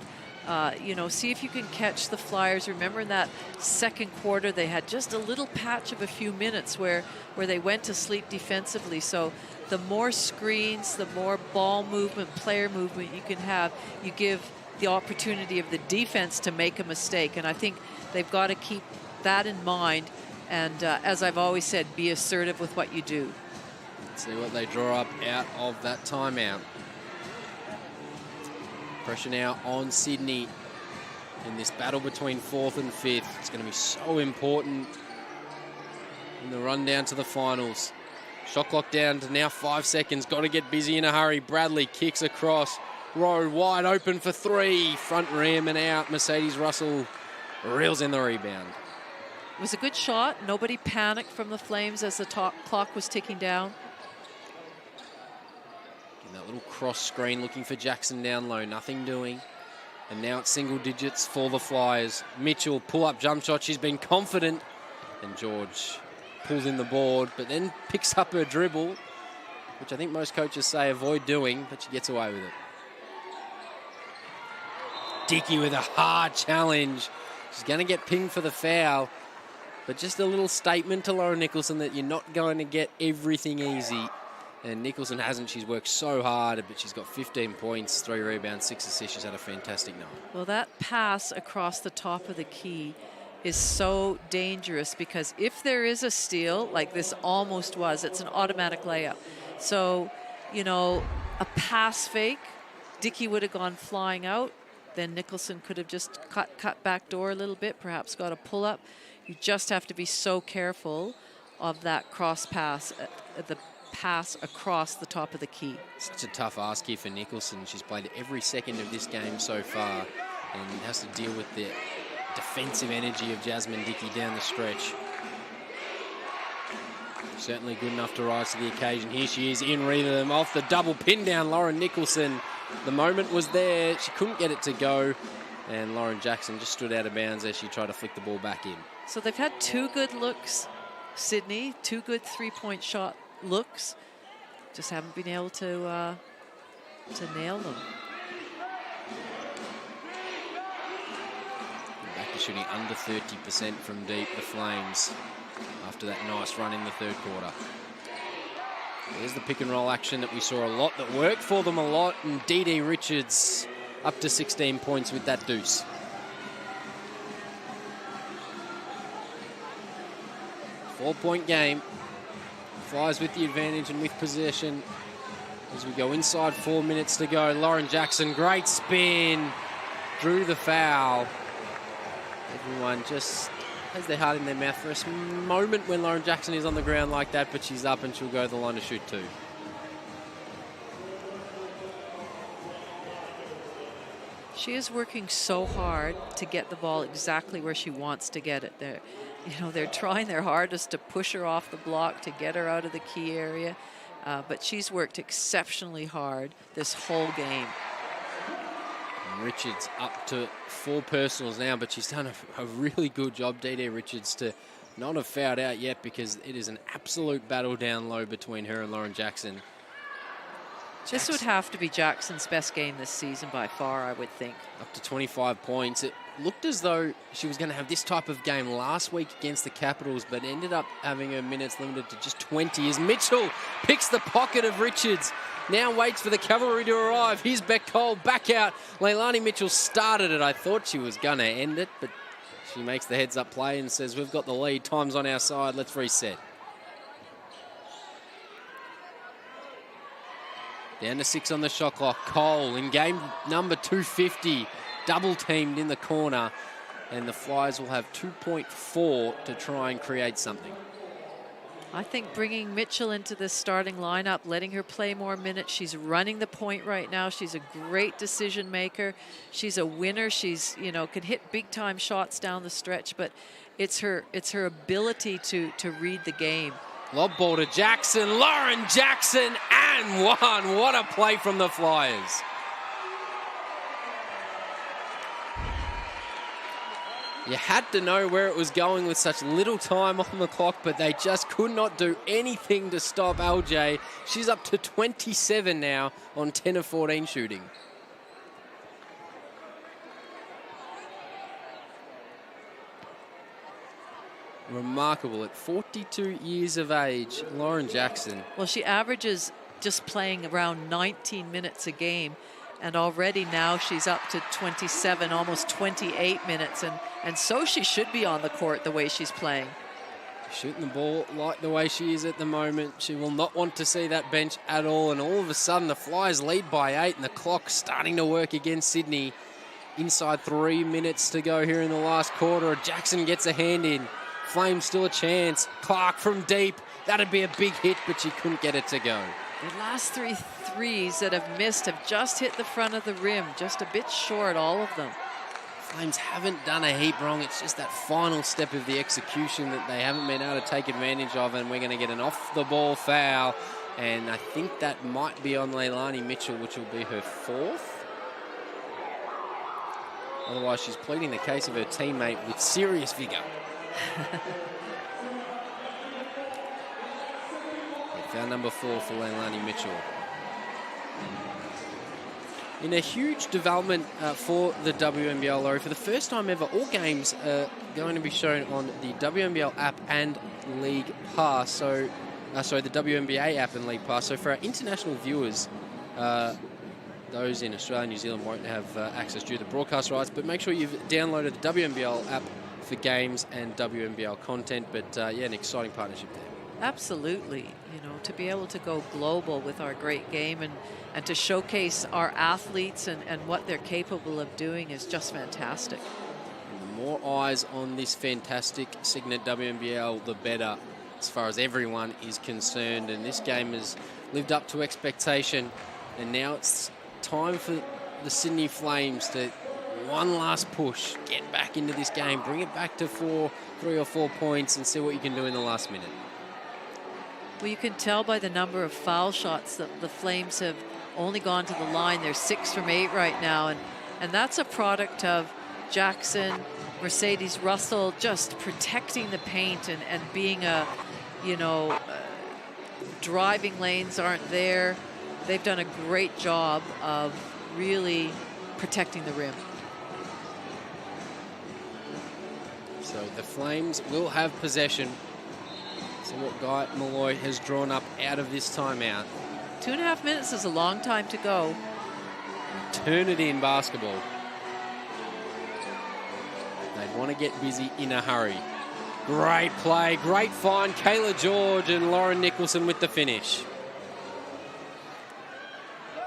You know, see if you can catch the Flyers. Remember in that second quarter, they had just a little patch of a few minutes where they went to sleep defensively. So the more screens, the more ball movement, player movement you can have, you give the opportunity of the defense to make a mistake. And I think they've got to keep that in mind. And as I've always said, be assertive with what you do. Let's see what they draw up out of that timeout. Pressure now on Sydney in this battle between 4th and 5th. It's going to be so important in the run down to the finals. Shot clock down to now 5 seconds. Got to get busy in a hurry. Bradley kicks across. Rowe wide open for 3. Front rim and out. Mercedes Russell reels in the rebound. It was a good shot. Nobody panicked from the Flames as the clock was ticking down. That little cross screen looking for Jackson down low, nothing doing. And now it's single digits for the Flyers. Mitchell, pull-up jump shot. She's been confident. And George pulls in the board, but then picks up her dribble, which I think most coaches say avoid doing, but she gets away with it. Dickey with a hard challenge. She's going to get pinged for the foul, but just a little statement to Lauren Nicholson that you're not going to get everything easy. And Nicholson hasn't. She's worked so hard, but she's got 15 points, 3 rebounds, 6 assists. She's had a fantastic night. Well, that pass across the top of the key is so dangerous, because if there is a steal, like this almost was, it's an automatic layup. So, you know, a pass fake, Dickey would have gone flying out. Then Nicholson could have just cut back door a little bit, perhaps got a pull-up. You just have to be so careful of that cross pass, the pass across the top of the key. Such a tough ask here for Nicholson. She's played every second of this game so far and has to deal with the defensive energy of Jasmine Dickey down the stretch. Certainly good enough to rise to the occasion. Here she is in rhythm off the double pin down Lauren Nicholson. The moment was there. She couldn't get it to go. And Lauren Jackson just stood out of bounds as she tried to flick the ball back in. So they've had 2 good looks, Sydney, 2 good 3-point shot looks. Just haven't been able to nail them. Back to shooting under 30% from deep, the Flames, after that nice run in the third quarter. There's the pick and roll action that we saw a lot, that worked for them a lot, and Dee Richards up to 16 points with that deuce. Four-point game. Flyers with the advantage and with possession as we go inside 4 minutes to go. Lauren Jackson, great spin, drew the foul. Everyone just has their heart in their mouth for a moment when Lauren Jackson is on the ground like that, but she's up and she'll go to the line to shoot 2. She is working so hard to get the ball exactly where she wants to get it. They're trying their hardest to push her off the block, to get her out of the key area, but she's worked exceptionally hard this whole game. Richards up to 4 personals now, but she's done a really good job, Dee Richards, to not have fouled out yet, because it is an absolute battle down low between her and Lauren Jackson. This would have to be Jackson's best game this season by far, I would think. Up to 25 points. It looked as though she was going to have this type of game last week against the Capitals, but ended up having her minutes limited to just 20 as Mitchell picks the pocket of Richards. Now waits for the cavalry to arrive. Here's Beck Cole back out. Leilani Mitchell started it. I thought she was going to end it, but she makes the heads-up play and says, we've got the lead. Time's on our side. Let's reset. Down to 6 on the shot clock. Cole in game number 250. Double teamed in the corner. And the Flyers will have 2.4 to try and create something. I think bringing Mitchell into the starting lineup, letting her play more minutes. She's running the point right now. She's a great decision maker. She's a winner. She's, can hit big time shots down the stretch, but it's her ability to read the game. Lob ball to Jackson, Lauren Jackson, and one. What a play from the Flyers. You had to know where it was going with such little time on the clock, but they just could not do anything to stop LJ. She's up to 27 now on 10 of 14 shooting. Remarkable. At 42 years of age, Lauren Jackson. Well, she averages just playing around 19 minutes a game, and already now she's up to 27, almost 28 minutes, and so she should be on the court the way she's playing. Shooting the ball like the way she is at the moment. She will not want to see that bench at all, and all of a sudden the Flyers lead by 8, and the clock's starting to work against Sydney. Inside 3 minutes to go here in the last quarter. Jackson gets a hand in. Flames still a chance. Clark from deep. That'd be a big hit, but she couldn't get it to go. The last 3 threes that have missed have just hit the front of the rim, just a bit short, all of them. Flames haven't done a heap wrong. It's just that final step of the execution that they haven't been able to take advantage of, and we're going to get an off-the-ball foul. And I think that might be on Leilani Mitchell, which will be her 4th. Otherwise, she's pleading the case of her teammate with serious vigour. Foul number 4 for Leilani Mitchell. In a huge development for the WNBL, Laurie, for the first time ever, all games are going to be shown on the WNBL app and League Pass. So, sorry, the WNBA app and League Pass. So for our international viewers, those in Australia and New Zealand won't have access due to the broadcast rights, but make sure you've downloaded the WNBL app for games and WNBL content. But yeah, an exciting partnership there. Absolutely. To be able to go global with our great game and to showcase our athletes and what they're capable of doing is just fantastic. And the more eyes on this fantastic Cygnett WNBL, the better as far as everyone is concerned. And this game has lived up to expectation. And now it's time for the Sydney Flames to one last push, get back into this game, bring it back to 3 or 4 points and see what you can do in the last minute. Well, you can tell by the number of foul shots that the Flames have only gone to the line. They're 6 from 8 right now, and And that's a product of Jackson, Mercedes Russell just protecting the paint and being a, you know, driving lanes aren't there. They've done a great job of really protecting the rim. So the Flames will have possession. So what Guy Malloy has drawn up out of this timeout. 2.5 minutes is a long time to go. Turn it in basketball. They'd want to get busy in a hurry. Great play, great find. Kayla George and Lauren Nicholson with the finish.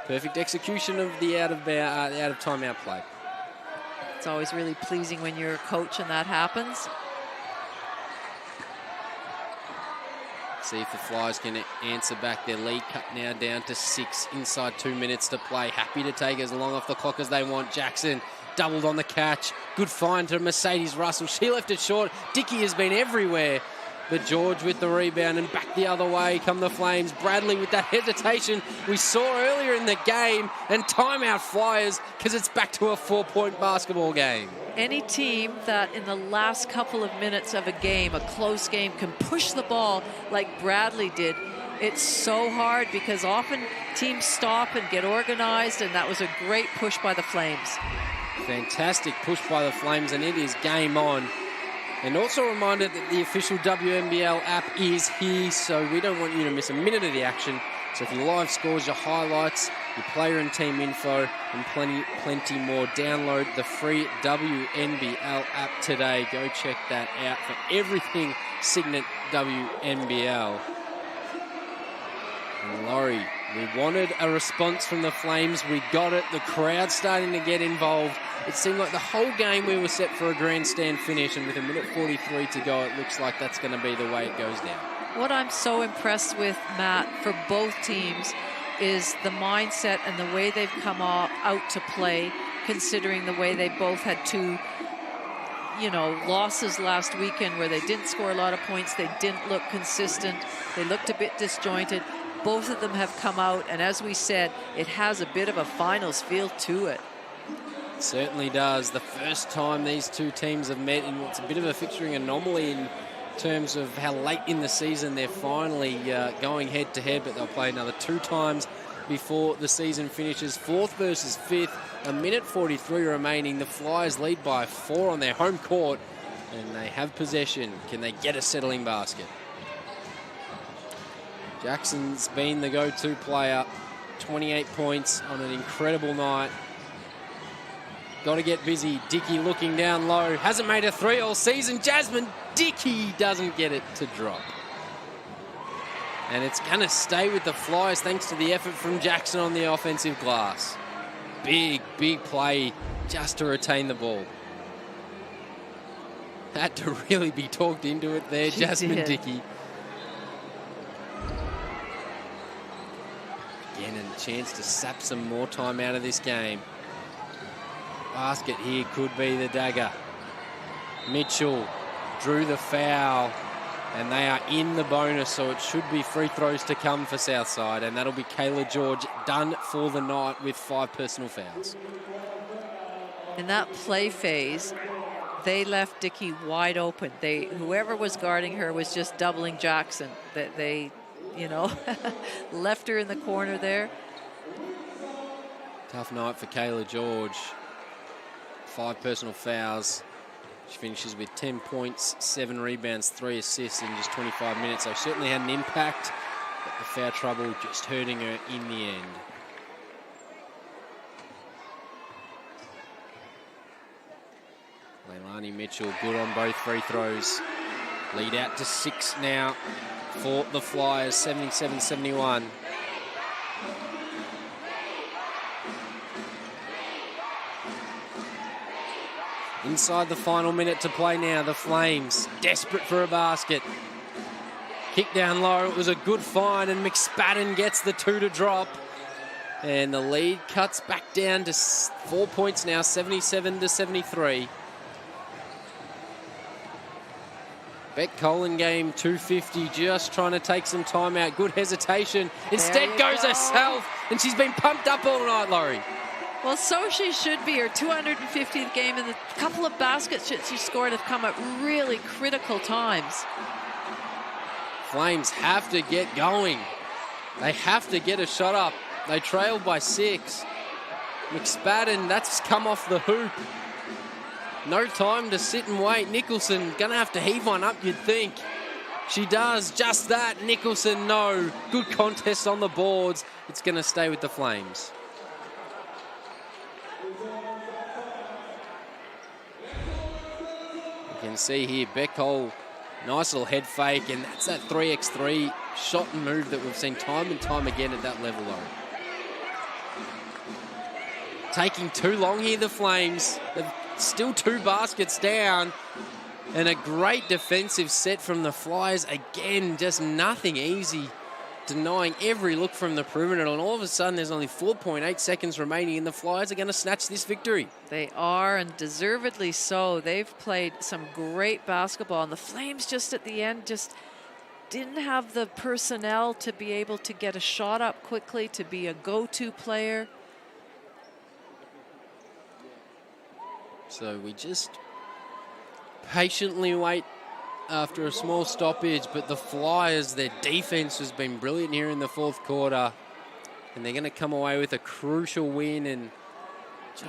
Perfect execution of the out of timeout play. It's always really pleasing when you're a coach and that happens. See if the Flyers can answer back. Their lead cut now down to 6 inside 2 minutes to play. Happy to take as long off the clock as they want. Jackson doubled on the catch. Good find to Mercedes Russell. She left it short. Dickey has been everywhere. But George with the rebound and back the other way come the Flames. Bradley with that hesitation we saw earlier in the game. And timeout Flyers because it's back to a 4-point basketball game. Any team that in the last couple of minutes of a game, a close game, can push the ball like Bradley did, it's so hard because often teams stop and get organized, and that was a great push by the Flames. Fantastic push by the Flames, and it is game on. And also a reminder that the official WNBL app is here, so we don't want you to miss a minute of the action. So if your live scores, your highlights, your player and team info, and plenty more, download the free WNBL app today. Go check that out for everything Cygnett WNBL. And Laurie, we wanted a response from the Flames. We got it. The crowd starting to get involved. It seemed like the whole game we were set for a grandstand finish, and with a minute 43 to go, it looks like that's going to be the way it goes down. What I'm so impressed with, Matt, for both teams is the mindset and the way they've come out to play, considering the way they both had two, you know, losses last weekend where they didn't score a lot of points, they didn't look consistent, they looked a bit disjointed. Both of them have come out, and as we said, it has a bit of a finals feel to it. It certainly does. The first time these two teams have met, and it's a bit of a fixturing anomaly in terms of how late in the season they're finally going head-to-head, but they'll play another 2 times before the season finishes. 4th versus 5th, a minute 43 remaining. The Flyers lead by 4 on their home court, and they have possession. Can they get a settling basket? Jackson's been the go-to player. 28 points on an incredible night. Got to get busy. Dickey looking down low. Hasn't made a 3 all season. Jasmine Dickey doesn't get it to drop. And it's going to stay with the Flyers thanks to the effort from Jackson on the offensive glass. Big, big play just to retain the ball. Had to really be talked into it there, Jasmine Dickey. Again, a chance to sap some more time out of this game. Basket here could be the dagger. Mitchell drew the foul, and they are in the bonus, so it should be free throws to come for Southside, and that'll be Kayla George done for the night with 5 personal fouls. In that play phase, they left Dickey wide open. Whoever was guarding her was just doubling Jackson. They you know, left her in the corner there. Tough night for Kayla George. 5 personal fouls. She finishes with 10 points, 7 rebounds, 3 assists in just 25 minutes. So certainly had an impact, but the foul trouble just hurting her in the end. Leilani Mitchell good on both free throws. Lead out to 6 now for the Flyers, 77-71. Inside the final minute to play now, the Flames desperate for a basket. Kick down low, it was a good find, and McSpadden gets the 2 to drop. And the lead cuts back down to 4 points now, 77-73. Beck Colin game 250, just trying to take some time out. Good hesitation. Instead goes herself, and she's been pumped up all night, Laurie. Well, so she should be. Her 250th game, and the couple of baskets that she scored have come at really critical times. Flames have to get going. They have to get a shot up. They trailed by 6. McSpadden, that's come off the hoop. No time to sit and wait. Nicholson gonna have to heave one up, you'd think. She does just that. Nicholson, no. Good contest on the boards. It's gonna stay with the Flames. You can see here, Beckholm, nice little head fake, and that's that 3x3 shot and move that we've seen time and time again at that level, though. Taking too long here, the Flames. They're still 2 baskets down, and a great defensive set from the Flyers. Again, just nothing easy, denying every look from the perimeter, and all of a sudden there's only 4.8 seconds remaining, and the Flyers are going to snatch this victory. They are, and deservedly so. They've played some great basketball, and the Flames just at the end just didn't have the personnel to be able to get a shot up quickly, to be a go-to player. So we just patiently wait after a small stoppage, but the Flyers, their defense has been brilliant here in the 4th quarter, and they're going to come away with a crucial win. And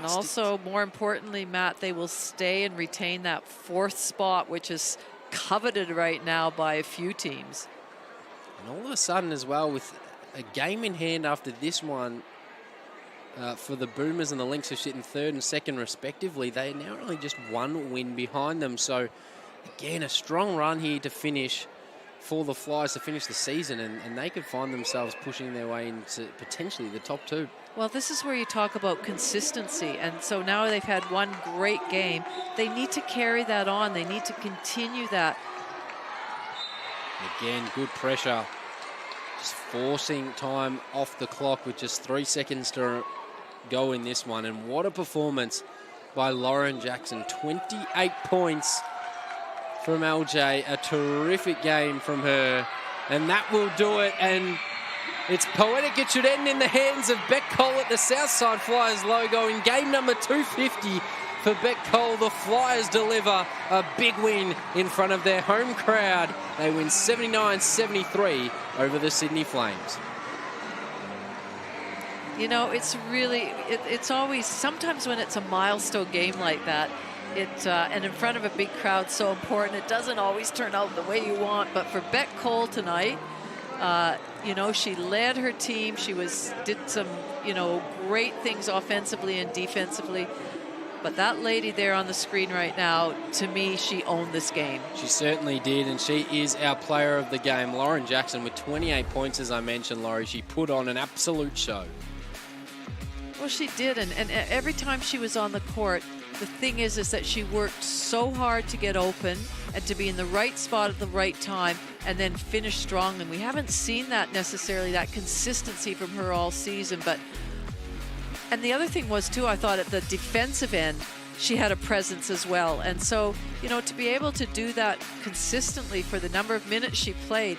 also, more importantly, Matt, they will stay and retain that 4th spot, which is coveted right now by a few teams. And all of a sudden as well, with a game in hand after this one, for the Boomers and the Lynx are sitting 3rd and 2nd respectively, they are now only just 1 win behind them. So again, a strong run here to finish for the Flyers to finish the season, and they could find themselves pushing their way into potentially the top 2. Well, this is where you talk about consistency, and so now they've had 1 great game. They need to carry that on. They need to continue that. Again, good pressure. Just forcing time off the clock with just 3 seconds to go in this one. And what a performance by Lauren Jackson. 28 points from LJ. A terrific game from her. And that will do it. And it's poetic. It should end in the hands of Beck Cole at the Southside Flyers logo in game number 250 for Beck Cole. The Flyers deliver a big win in front of their home crowd. They win 79-73 over the Sydney Flames. You know, it's really, it's always, sometimes when it's a milestone game like that, and in front of a big crowd, so important, it doesn't always turn out the way you want. But for Beck Cole tonight, you know, she led her team. She did some, you know, great things offensively and defensively. But that lady there on the screen right now, to me, she owned this game. She certainly did, and she is our player of the game. Lauren Jackson with 28 points, as I mentioned, Laurie. She put on an absolute show. Well, she did, and every time she was on the court, the thing is that she worked so hard to get open and to be in the right spot at the right time and then finish strong. And we haven't seen that necessarily, that consistency from her all season. And the other thing was, too, I thought at the defensive end, she had a presence as well. And so, you know, to be able to do that consistently for the number of minutes she played,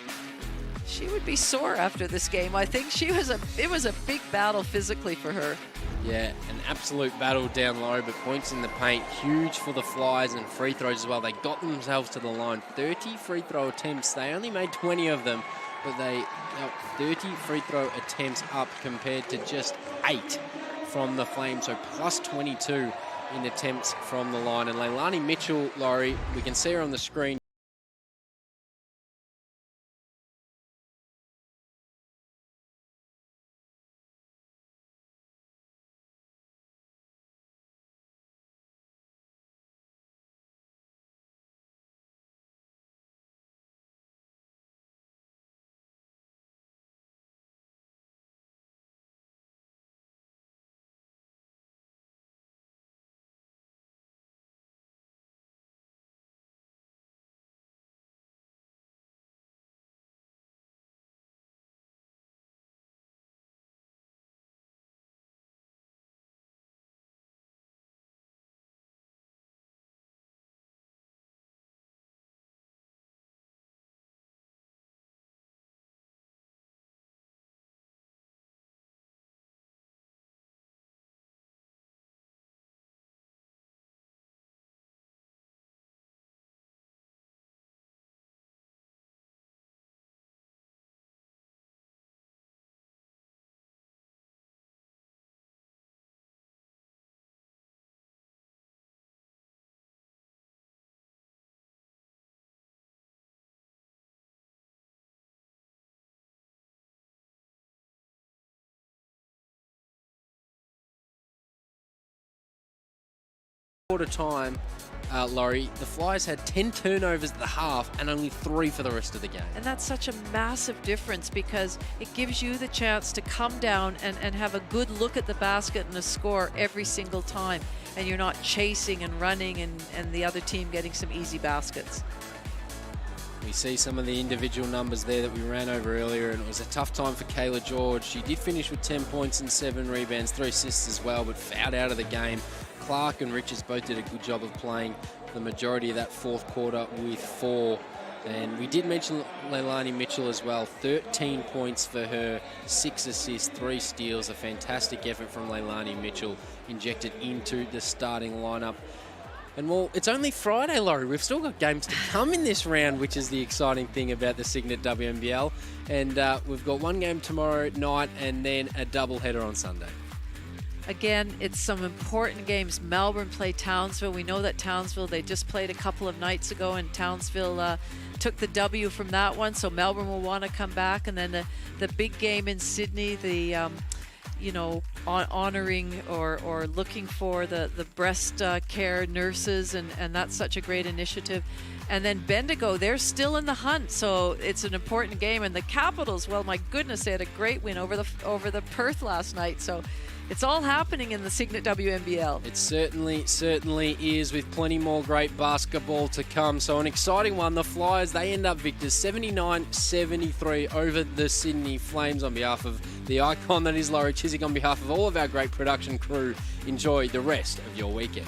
she would be sore after this game. I think it was a big battle physically for her. Yeah, an absolute battle down low, but points in the paint, huge for the Flyers, and free throws as well. They got themselves to the line. 30 free throw attempts. They only made 20 of them, but they got 30 free throw attempts up compared to just 8 from the Flames, so plus 22 in attempts from the line. And Leilani Mitchell, Laurie, we can see her on the screen. quarter time, Laurie, the Flyers had 10 turnovers at the half and only 3 for the rest of the game. And that's such a massive difference because it gives you the chance to come down and have a good look at the basket and a score every single time. And you're not chasing and running and the other team getting some easy baskets. We see some of the individual numbers there that we ran over earlier, and it was a tough time for Kayla George. She did finish with 10 points and 7 rebounds, 3 assists as well, but fouled out of the game. Clark and Richards both did a good job of playing the majority of that fourth quarter with 4. And we did mention Leilani Mitchell as well. 13 points for her, 6 assists, 3 steals. A fantastic effort from Leilani Mitchell, injected into the starting lineup. And well, it's only Friday, Laurie. We've still got games to come in this round, which is the exciting thing about the Cygnett WNBL. And we've got one game tomorrow night and then a doubleheader on Sunday. Again, it's some important games. Melbourne play Townsville. We know that Townsville, they just played a couple of nights ago, and Townsville took the W from that one. So Melbourne will want to come back. And then the big game in Sydney, the honoring or looking for the breast care nurses, and that's such a great initiative. And then Bendigo, they're still in the hunt, so it's an important game. And the Capitals, well, my goodness, they had a great win over the Perth last night. So it's all happening in the Cygnett WNBL. It certainly is, with plenty more great basketball to come. So an exciting one. The Flyers, they end up victors 79-73 over the Sydney Flames. On behalf of the icon that is Laurie Chiswick, on behalf of all of our great production crew, enjoy the rest of your weekend.